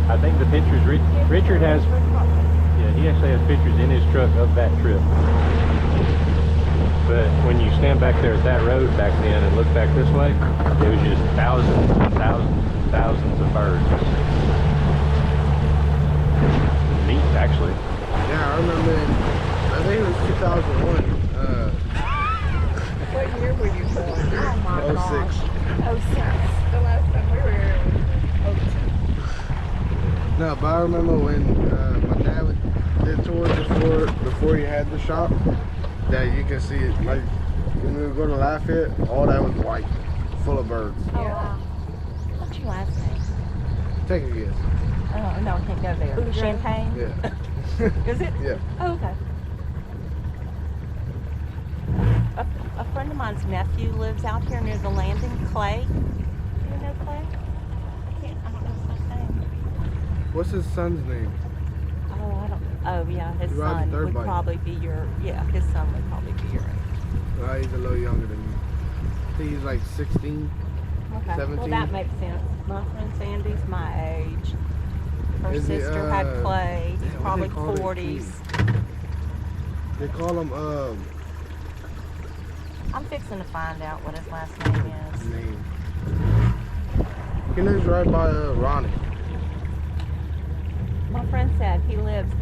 I think the pictures, Richard has, yeah, he actually has pictures in his truck of that trip. But when you stand back there at that road back then and look back this way, it was just thousands and thousands and thousands of birds. Neat, actually. Yeah, I remember. I think it was 2001. What year were you born? Oh my 06. gosh. 06. The last time we were here was 02. No, but I remember when my dad did tours before he had the shop, that you can see it, like when we would go to Lafayette, all that was white. full of birds. Oh, wow. What's your last name? Take a guess. Oh, no, I can't go there. Champagne? Yeah. Is it? Yeah. Oh, okay. A friend of mine's nephew lives out here near the landing. Clay. Do you know Clay? I don't know his last name. What's his son's name? Oh, I don't. Oh, yeah, his He rides a son dirt would bike. probably be your. Yeah, his son would probably be your age. He's a little younger than me. I think he's like 16. Okay. 17. Well, that makes sense. My friend Sandy's my age. Her Is he, sister had Clay. He's what probably they call it? 40s. They call him I'm fixing to find out what his last name is. name. He lives right by Ronnie. My friend said he lives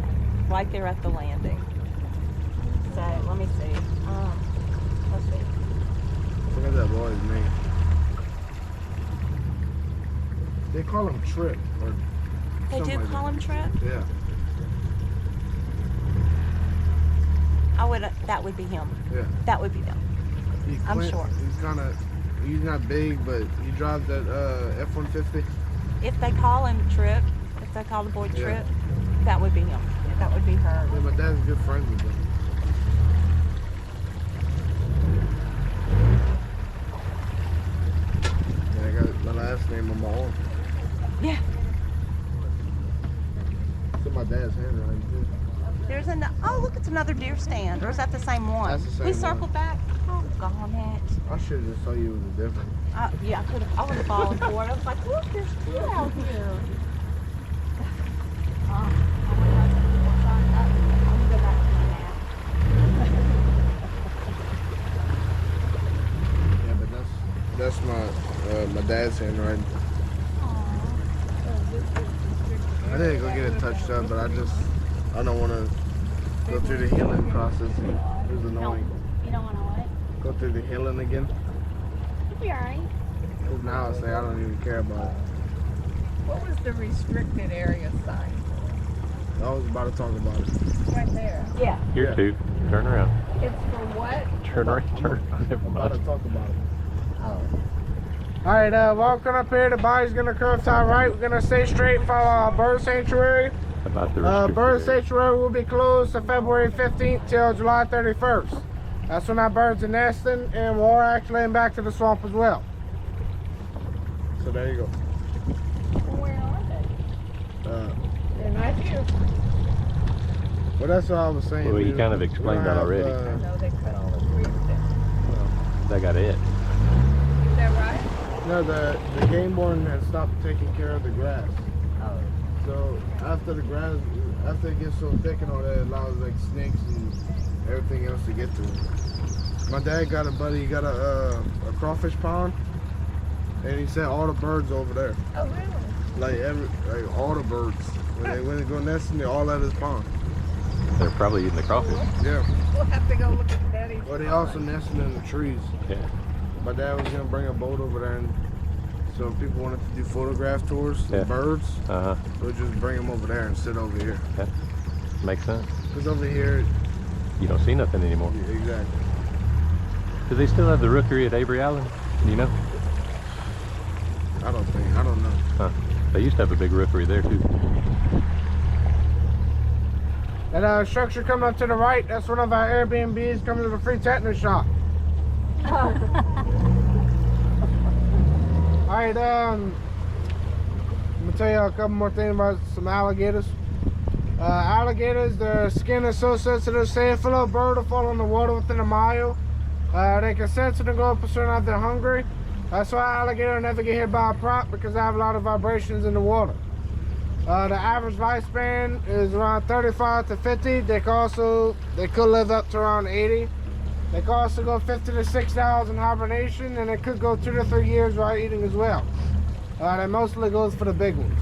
right there at the landing. So let me see. Let's see. Look at that boy's name. They call him Trip or They something do like call that. him Trip. Yeah. That would be him. Yeah. That would be them. I'm sure. He's not big, but he drives that F-150. If they call him Trip, if they call the boy Yeah. Trip, that would be him. That would be her. Yeah, my dad's good friends with him. Yeah, I got my last name on my arm. Yeah. It's in my dad's handwriting too. There's oh, look, it's another deer stand. Or is that the same one? That's the same We one. circled back. Oh, gone it. I should have just told you it was different. Yeah, I would have fallen for it. I was like, look, there's deer out here. I'm gonna go back to my nap. Yeah, but that's my dad's handwriting. I didn't go get it touched up, but I don't want to go through the healing process. It was annoying. You don't want to what? Go through the healing again. You'll be alright. Because now I say I don't even care about it. What was the restricted area sign? I was about to talk about it. Right there. Yeah. Here Yeah. too. Turn around. It's for what? Turn around. Turn around. Never I'm about to mind. talk about it. Oh. Alright, walking up here, the body's gonna curve to our right. We're gonna stay straight for our bird sanctuary. About the Bird restricted area. sanctuary will be closed to February 15th till July 31st. That's when our birds are nesting, and we're actually in back to the swamp as well. So there you go. Where are they? They're not here. Well, that's what I was saying. Well, you We kind of don't explained that have, already. I know they cut all the trees down. They got it. Is that right? No, the game warden has stopped taking care of the grass. Oh. So after the grass, after it gets so thick and all that, it allows like snakes and everything else to get to it. My dad got a buddy, he got a crawfish pond, and he set all the birds over there. Oh, really? Like all the birds. When they go nesting, they're all at his pond. They're probably eating the crawfish. Yeah. We'll have to go look at Daddy's. Well, they also nesting in the trees. Yeah. My dad was gonna bring a boat over there, and so if people wanted to do photograph tours Yeah. of birds, Uh huh. we'll just bring them over there and sit over here. Makes sense. Because over here, You don't see nothing anymore. yeah, exactly. Do they still have the rookery at Avery Island? Do you know? I don't know. Huh. They used to have a big rookery there too. That structure coming up to the right, that's one of our Airbnbs coming to the free tetanus shot. Alright, I'm gonna tell you a couple more things about some alligators. Alligators, their skin is so sensitive, say if a little bird will fall in the water within a mile, they can sense it and go up a certain if they're hungry. That's why alligators never get hit by a prop, because they have a lot of vibrations in the water. The average lifespan is around 35 to 50. They could live up to around 80. They could also go 50 to 6 hours in hibernation, and it could go 2 to 3 years without eating as well. That mostly goes for the big ones.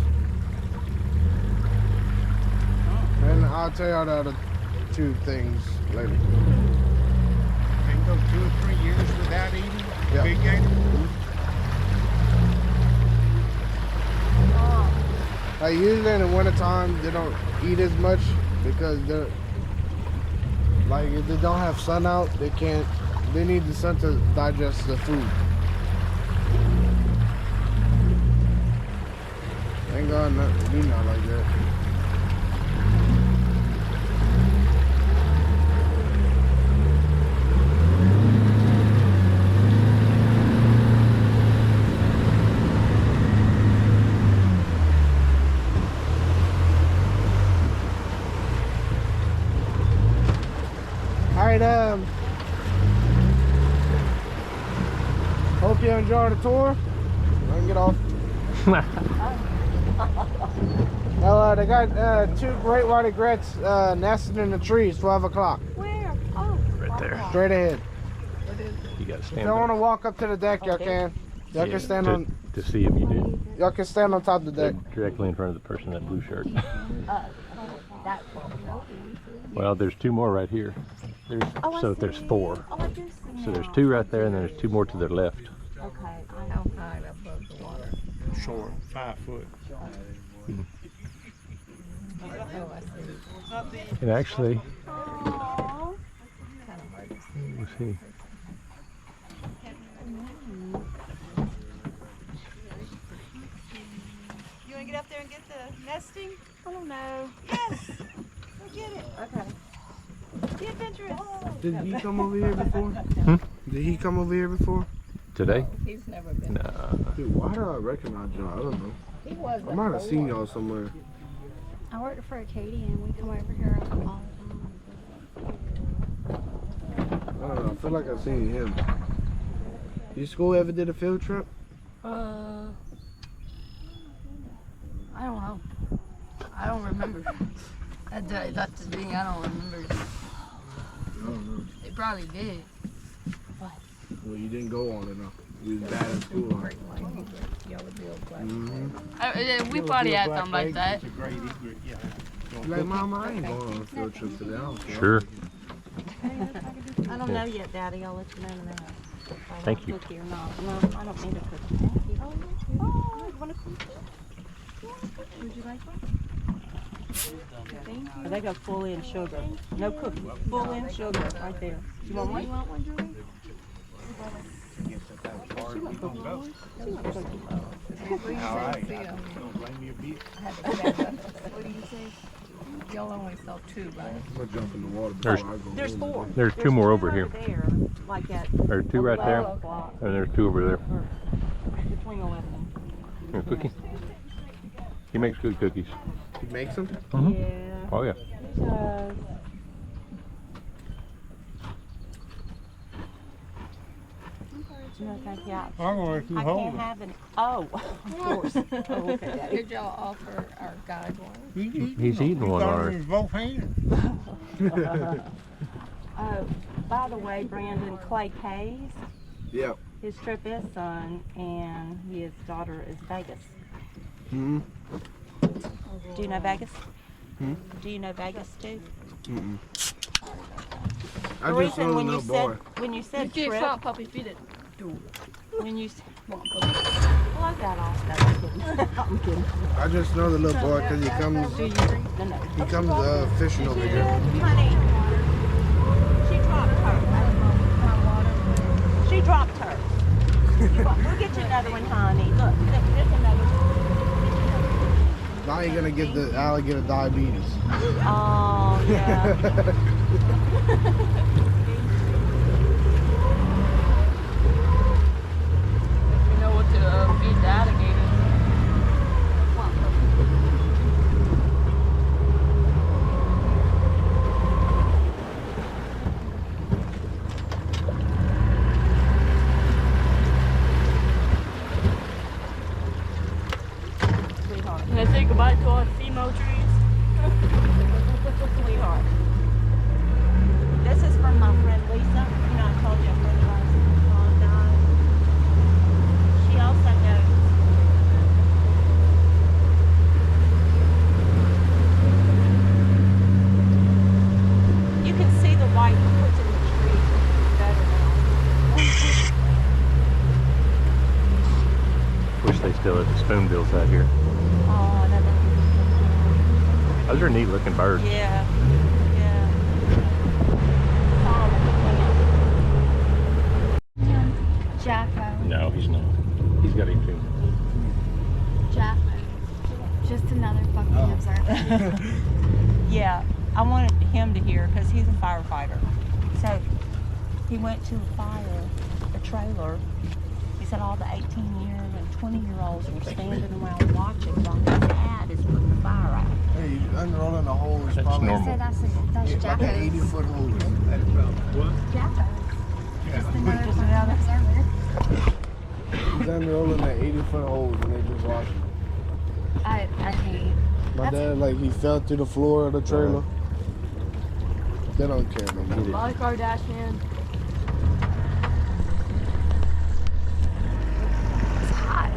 And I'll tell you the other two things later. Can go 2 or 3 years without eating Yeah. big gator. Usually in the wintertime, they don't eat as much because they're like, if they don't have sun out, they need the sun to digest the food. Thank God not be not like that. Alright, hope you enjoy the tour. I can get off. Well, they got 2 great white egrets nesting in the trees, 12 o'clock. Where? Oh. Right there. Straight ahead. You gotta If stand you don't want to up. walk up to the deck, y'all can. Y'all can stand on. To see if you do. Y'all can stand on top of the They're deck. directly in front of the person in that blue shirt. Well, there's 2 more right here. There's 4. Oh, I do see So there's now. 2 right there, and then there's 2 more to their left. Okay. How high above the water? Short, 5 foot. Oh, I see. And actually, Aw. let's see. You want to get up there and get the nesting? I don't know. Yes. Go get it. Okay. Be adventurous. Did he come over here before? Did he come over here before? Today? He's never been. Nah. Dude, why do I recognize y'all? I don't know. He was. I might have seen y'all somewhere. I worked for Acadia and we come over here all the time. I don't know. I feel like I've seen him. Your school ever did a field trip? I don't know. I don't remember. That's the thing. I don't remember. I don't know. They probably did. Well, you didn't go on it, no. You was bad at school. Huh? We probably had something like that. It's a great egret, yeah. Like, Mama, I ain't going on a field trip today. I don't care. Sure. I don't know yet, Daddy. I'll let you know in a minute. If I Thank want you. a cookie or not. No, I don't need a cookie. Thank you. Oh, you want a cookie? Would you like one? Thank you. They go full in sugar. No cookie. Full in sugar right there. You want one? You want one, Julie? She want cookie. She want cookie. All right. Don't blame me a bit. What do you say? Y'all only saw 2, right? I'm going to jump in the water There's- before I go. There's over 4. There's 2 more over here. There, like at There's 2 right there, 11 o'clock. and there's 2 over there. Between 11 and Here, cookie. He makes good cookies. He makes them? Mhm. yeah. Oh yeah. He does. No, thank you. I'm gonna let you I hold can't it. have any. Oh, of course. Oh, okay, Daddy. Did y'all offer our guide one? He's eating one got already. it in both hands. Oh, by the way, Brandon, Clay pays. Yeah. His trip is son, and his daughter is Vegas. Mm-hmm. Do you know Vegas? Hmm? Do you know Vegas too? Mm-mm. The I just reason know the when you little boy. said when you said You trip, can't puppy feed it. when you well, I got off. No, I'm kidding. I'm kidding. I just know the little boy because he comes Do you? No, no. fishing over here. Honey, she dropped her. She dropped her. We'll get you another one, honey. Look, there's another one. Now you're gonna get the alligator diabetes. Oh, yeah. You know what to feed the alligators. Sweetheart. Can I say goodbye to all the female trees? Sweetheart. This is from my friend Lisa. You know, I told you a friend of ours mom died. She also knows. You can see the white puts in the tree better now. Wish they still had the spoonbills out here. Oh, I know. Those are neat looking birds. Yeah. Yeah. Jacko. No, he's not. He's got him too. Jacko. Just another fucking observer. Yeah, I wanted him to hear because he's a firefighter. So he went to a trailer. He said all the 18-year and 20-year-olds were standing around watching while his dad is putting the fire out. Hey, unrolling the hole is That's probably normal. So that's like Jacko's. an 80-foot hole. That's what? Jacko's. Just another Just fucking another- observer. He's unrolling the 80-foot holes and they just watching. I hate. My dad, like, he fell through the floor of the trailer. They don't care no more. Molly Kardashian. It's hot.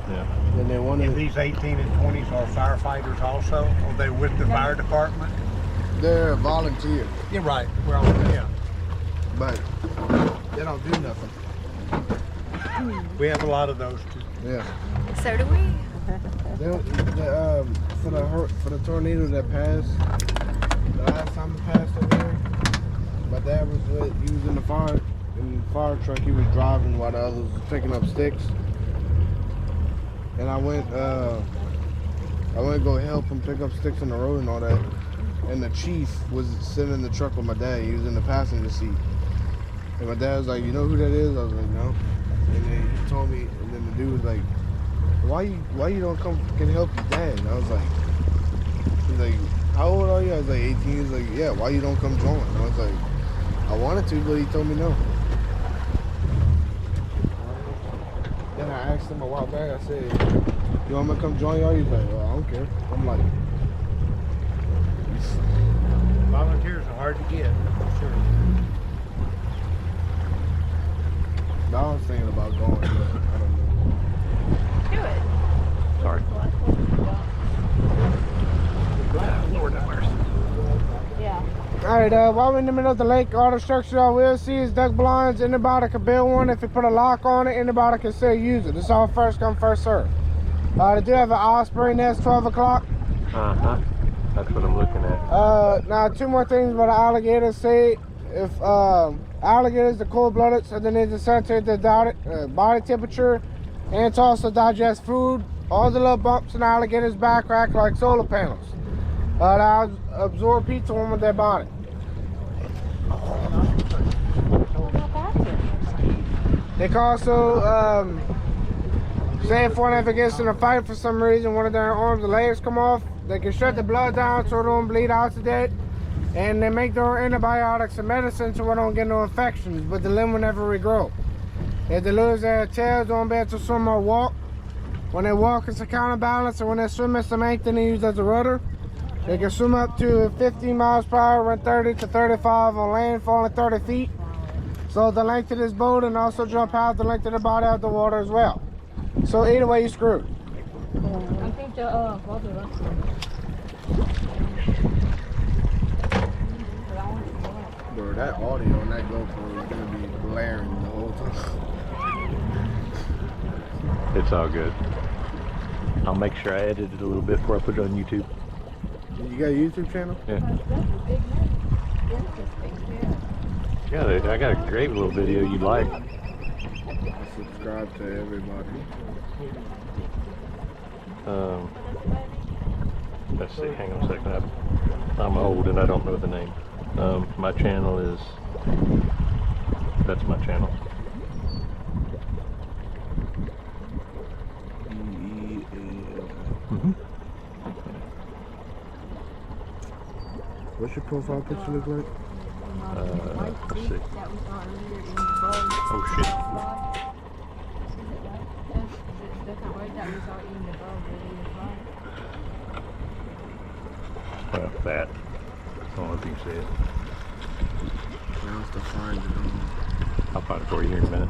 Yeah. And then one And of these 18 and 20s are firefighters also? Are they with the fire department? they're volunteers, You're right. Well, yeah. but they don't do nothing. We have a lot of those too. Yeah. So do we. For the tornado that passed, the last time it passed over here, my dad was he was in the fire truck. He was driving while the others was picking up sticks, and I went to go help him pick up sticks on the road and all that. And the chief was sitting in the truck with my dad. He was in the passenger seat, and my dad was like, "You know who that is?" I was like, "No." And then he told me, and then the dude was like, why you don't come can help your dad? And I was like, he's like, how old are you? I was like 18. He's like, yeah, why you don't come join? And I was like, I wanted to, but he told me no. Then I asked him a while back, I said, you want me to come join y'all? He's like, well, I don't care. I'm like, Volunteers are hard to get, for sure. I was thinking about going, but I don't know. Do it. Sorry. Lord have mercy. Yeah. Alright, while we're in the middle of the lake, all the structures y'all will see is duck blinds. Anybody can build one. If you put a lock on it, anybody can still use it. It's all first come, first serve. They do have an osprey nest, 12 o'clock. Uh-huh. That's what I'm looking at. Now, two more things about the alligators. Say, if alligators are cold-blooded, so they need to sensitive their body temperature and to also digest food. All the little bumps in the alligator's back act like solar panels. They'll absorb heat to them with their body. They can also, say if one ever gets in a fight for some reason, one of their arms or legs come off, they can shut the blood down so they don't bleed out to death. And they make their own antibiotics and medicine so we don't get no infections, but the limb will never regrow. If they lose their tails, they won't be able to swim or walk. When they walk, it's a counterbalance, and when they swim, it's the main thing they use as a rudder. They can swim up to 15 miles per hour, run 30 to 35 on land, falling 30 feet. So the length of this boat, and also jump out the length of the body out of the water as well. So either way, you're screwed. I think the both of us. Bro, that audio on that GoPro is gonna be blaring the whole time. It's all good. I'll make sure I edit it a little bit before I put it on YouTube. You got a YouTube channel? Yeah. Yeah, I got a great little video you'd like. I subscribe to everybody. Let's see, hang on a second. I'm old and I don't know the name. My channel is, that's my channel. Mm-hmm. What's your profile picture look like? Let's see. Oh shit. Well, that. I don't know if you can see it. Now it's to find it. I'll find it for you here in a minute.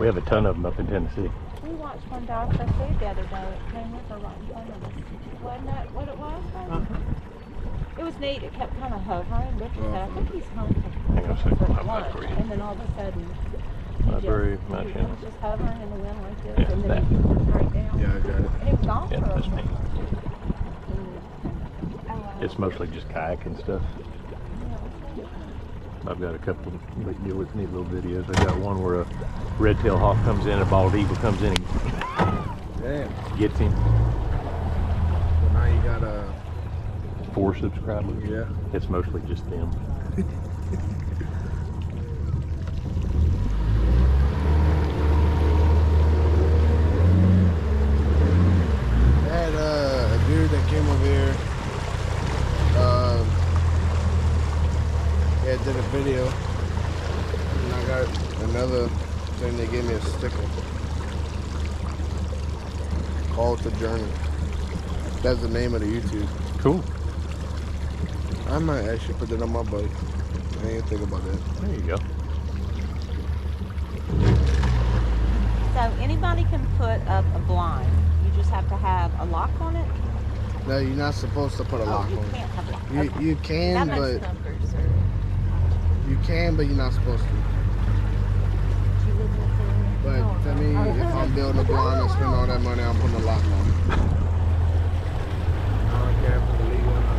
We have a ton of them up in Tennessee. We watched one die for food the other day. It came with her right in front of us. Wasn't that what it was? It was neat. It kept kind of hovering. Richard said, I think he's home Hang on a second. for I'll find it lunch. for you. And then all of a sudden, Library, my he channel. was just hovering in the wind like this. Yeah, And then that. he went straight down. Yeah, I got it. And it was gone Yeah, for that's a me. Oh, wow. It's mostly just kayak and stuff. I've got a couple of neat little videos. I got one where a red-tailed hawk comes in, a bald eagle comes in and Damn. gets him. So now you got 4 subscribers. yeah. It's mostly just them. I had a dude that came over here. Yeah, did a video. And I got another thing. They gave me a sticker. Call to Journey. That's the name of the YouTube. Cool. I might actually put that on my bike. I didn't think about that. There you go. So anybody can put up a blind. You just have to have a lock on it. No, you're not supposed to put a lock you on can't have a lock. it. You can, That makes but Numbers or you can, but you're not supposed to. But to me, if I'm building a blind and spend all that money, I'm putting a lock on it. I don't care if it's illegal or not.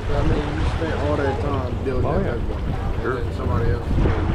So, I mean, you spend all that time building Oh, that yeah. blind. Sure. And then somebody else is doing it.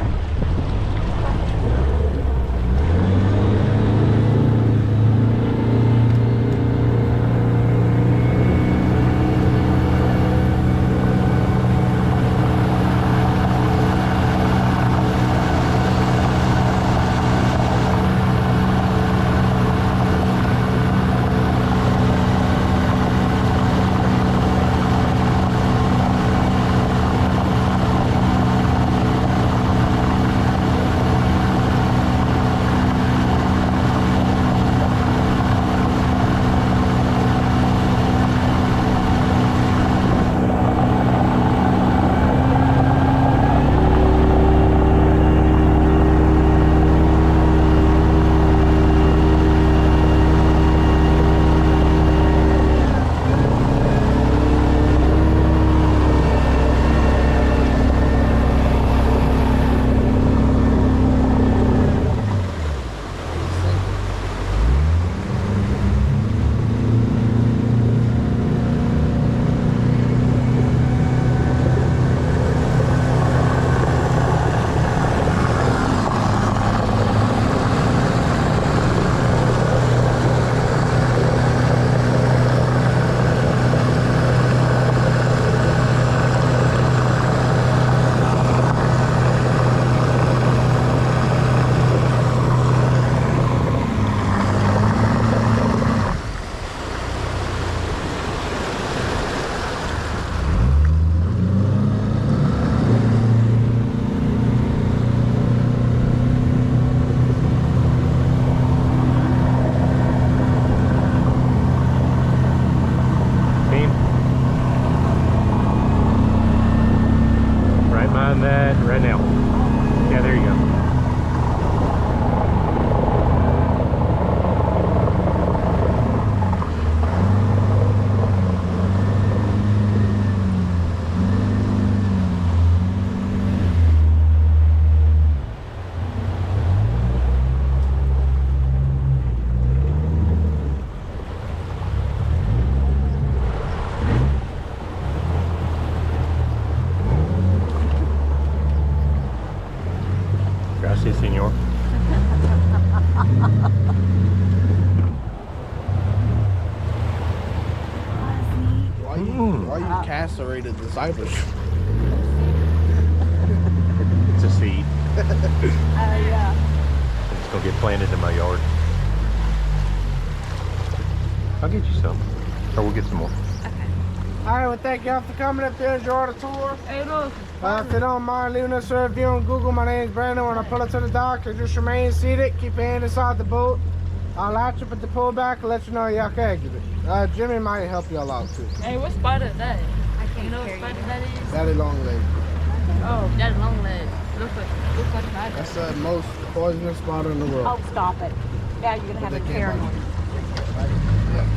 Right now. Yeah, there you go. Gracias, señor. Why you castrated discipleship? It's a seed. Yeah. It's gonna get planted in my yard. I'll get you some, or we'll get some more. Alright, well, thank y'all for coming up here and enjoy the tour. Hey, look. If you don't mind leaving us a review on Google, my name is Brandon. When I pull up to the dock, you just remain seated, keep your hand inside the boat. I'll latch up at the pullback and let you know y'all can exit it. Jimmy might help y'all out too. Hey, what spider is that? I can't You know what hear spider you. that is? Daddy long leg. Oh, that's long legs. Looks like an eye. That's the most poisonous spider in the world. Oh, stop it. Now you're gonna have They me can't paranoid. bite. Yeah.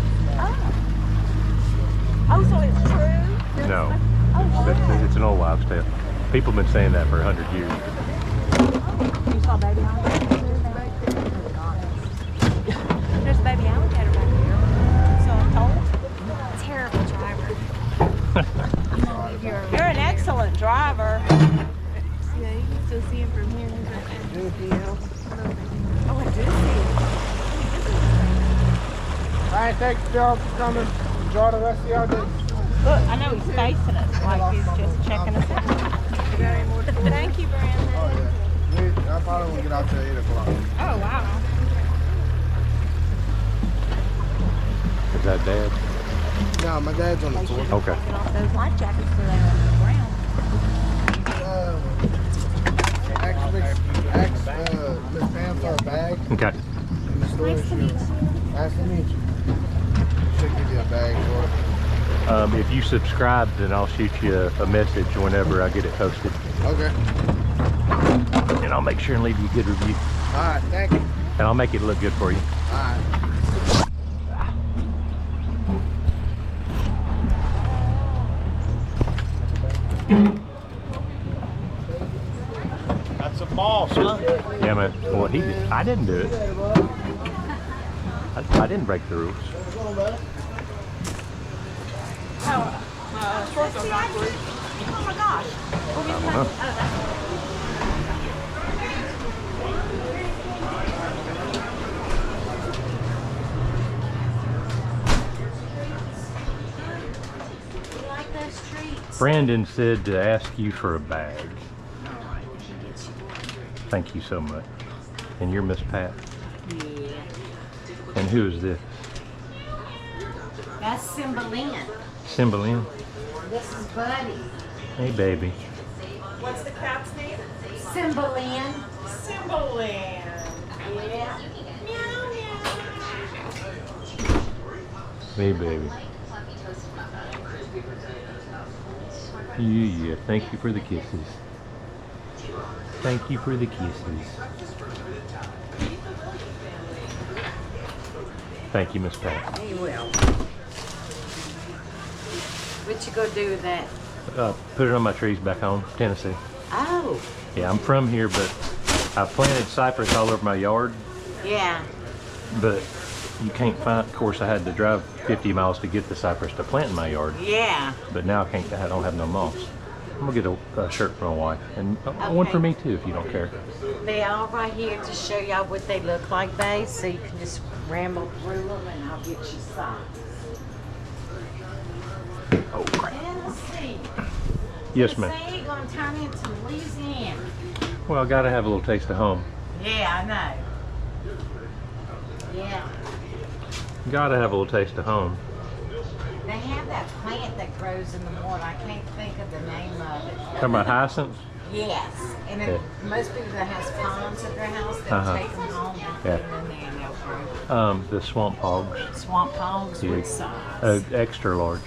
Oh, so it's true? No, Oh, it's an old wives' tale. People have been saying that for 100 years. you saw baby alligator? There's a baby alligator back here. So I'm told. Terrible driver. deal. Oh, I do see Alright, thanks y'all for coming. Enjoy the rest of y'all day. it. Look, I know he's facing us like he's just checking us out. Thank you, Brandon. Oh yeah. I probably won't get out till 8 o'clock. Oh, wow. Is that Dad? No, my dad's on the tour. Okay. Taking off those life jackets so they're on the ground. Miss Pam for a bag Okay. in the store. Nice to meet you. Nice to meet you. Should give you a bag for it. If you subscribe, then I'll shoot you a message whenever I get it posted. Okay. And I'll make sure and leave you a good review. Alright, thank you. And I'll make it look good for you. Alright. That's a boss, huh? Yeah, man. Well, he did. I didn't do it. I didn't break the rules. Oh my gosh. I don't know. Like those treats. Brandon said to ask you for a bag. Thank you so much. And you're Miss Pat. Yeah. And who is this? That's Cymbeline. Cymbeline. This is Buddy. Hey, baby. What's the cat's name? Cymbeline. Cymbeline. Yeah. Hey, baby. Yeah. Thank you for the kisses. Thank you for the kisses. Thank you, Miss Pat. He will. What you gonna do with that? Put it on my trees back home, Tennessee. Oh. Yeah, I'm from here, but I've planted cypress all over my yard, Yeah. but you can't find, of course I had to drive 50 miles to get the cypress to plant in my yard, Yeah. but now I don't have no moss. I'm gonna get a shirt for my wife, and one for me too, if you don't care. They all right here to show y'all what they look like, babe, so you can just ramble through them and I'll get you some. Oh, crap. Tennessee. Yes, ma'am. Tennessee gonna turn into Louisiana. Well, I gotta have a little taste of home. Yeah, I know. Yeah. Gotta have a little taste of home. They have that plant that grows in the water. I can't think of the name of it. Talking about hyacinths? Yes. And Yeah. most people that has ponds at their house, they'll take them home and put Yeah. them in there and they'll grow. The swamp hogs. Swamp hogs Yeah. with size. Extra large.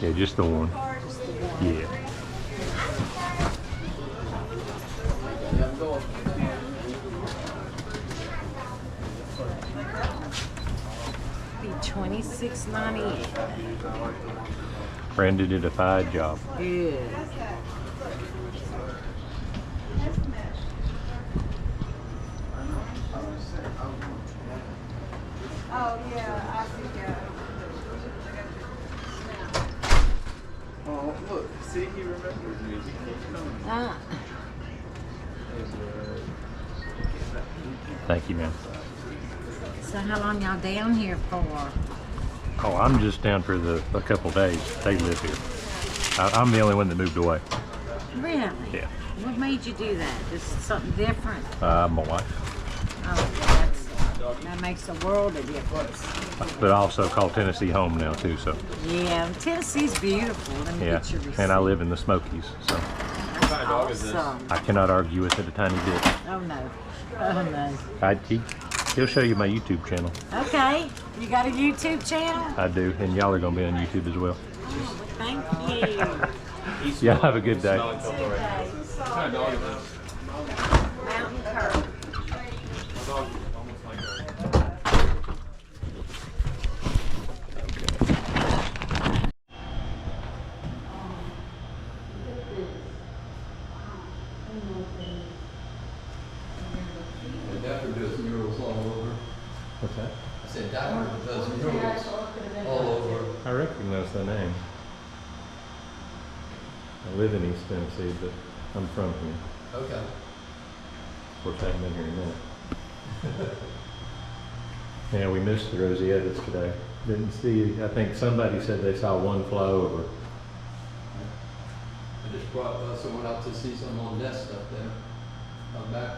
Yeah, just the one. Yeah. Be $26.98. Brandon did a fine job. Good. Oh, yeah, I see, yeah. Oh, look, see, he remembers me. He keeps coming. Ah. Thank you, man. So how long y'all down here for? Oh, I'm just down for a couple days. They live here. I'm the only one that moved away. Really? Yeah. What made you do that? Just something different? My wife. Oh, that makes a world of difference. But I also call Tennessee home now too, so. Yeah, Tennessee's beautiful. Let me Yeah. get your receipt. And I live in the Smokies, so Awesome. I cannot argue with it a tiny bit. Oh no. Oh no. He'll show you my YouTube channel. Okay. You got a YouTube channel? I do, and y'all are gonna be on YouTube as well. Oh, thank you. Yeah, have a good day. Mountain Cur. Dapper does murals all over. What's that? I said Dapper does murals all over. I recognize the name. I live in East Tennessee, but I'm from here. Okay. Of course, I haven't been here in a minute. Yeah, we missed the Rosietta's today. Didn't see, I think somebody said they saw one fly over. I just brought someone out to see some on nest up there. Out back.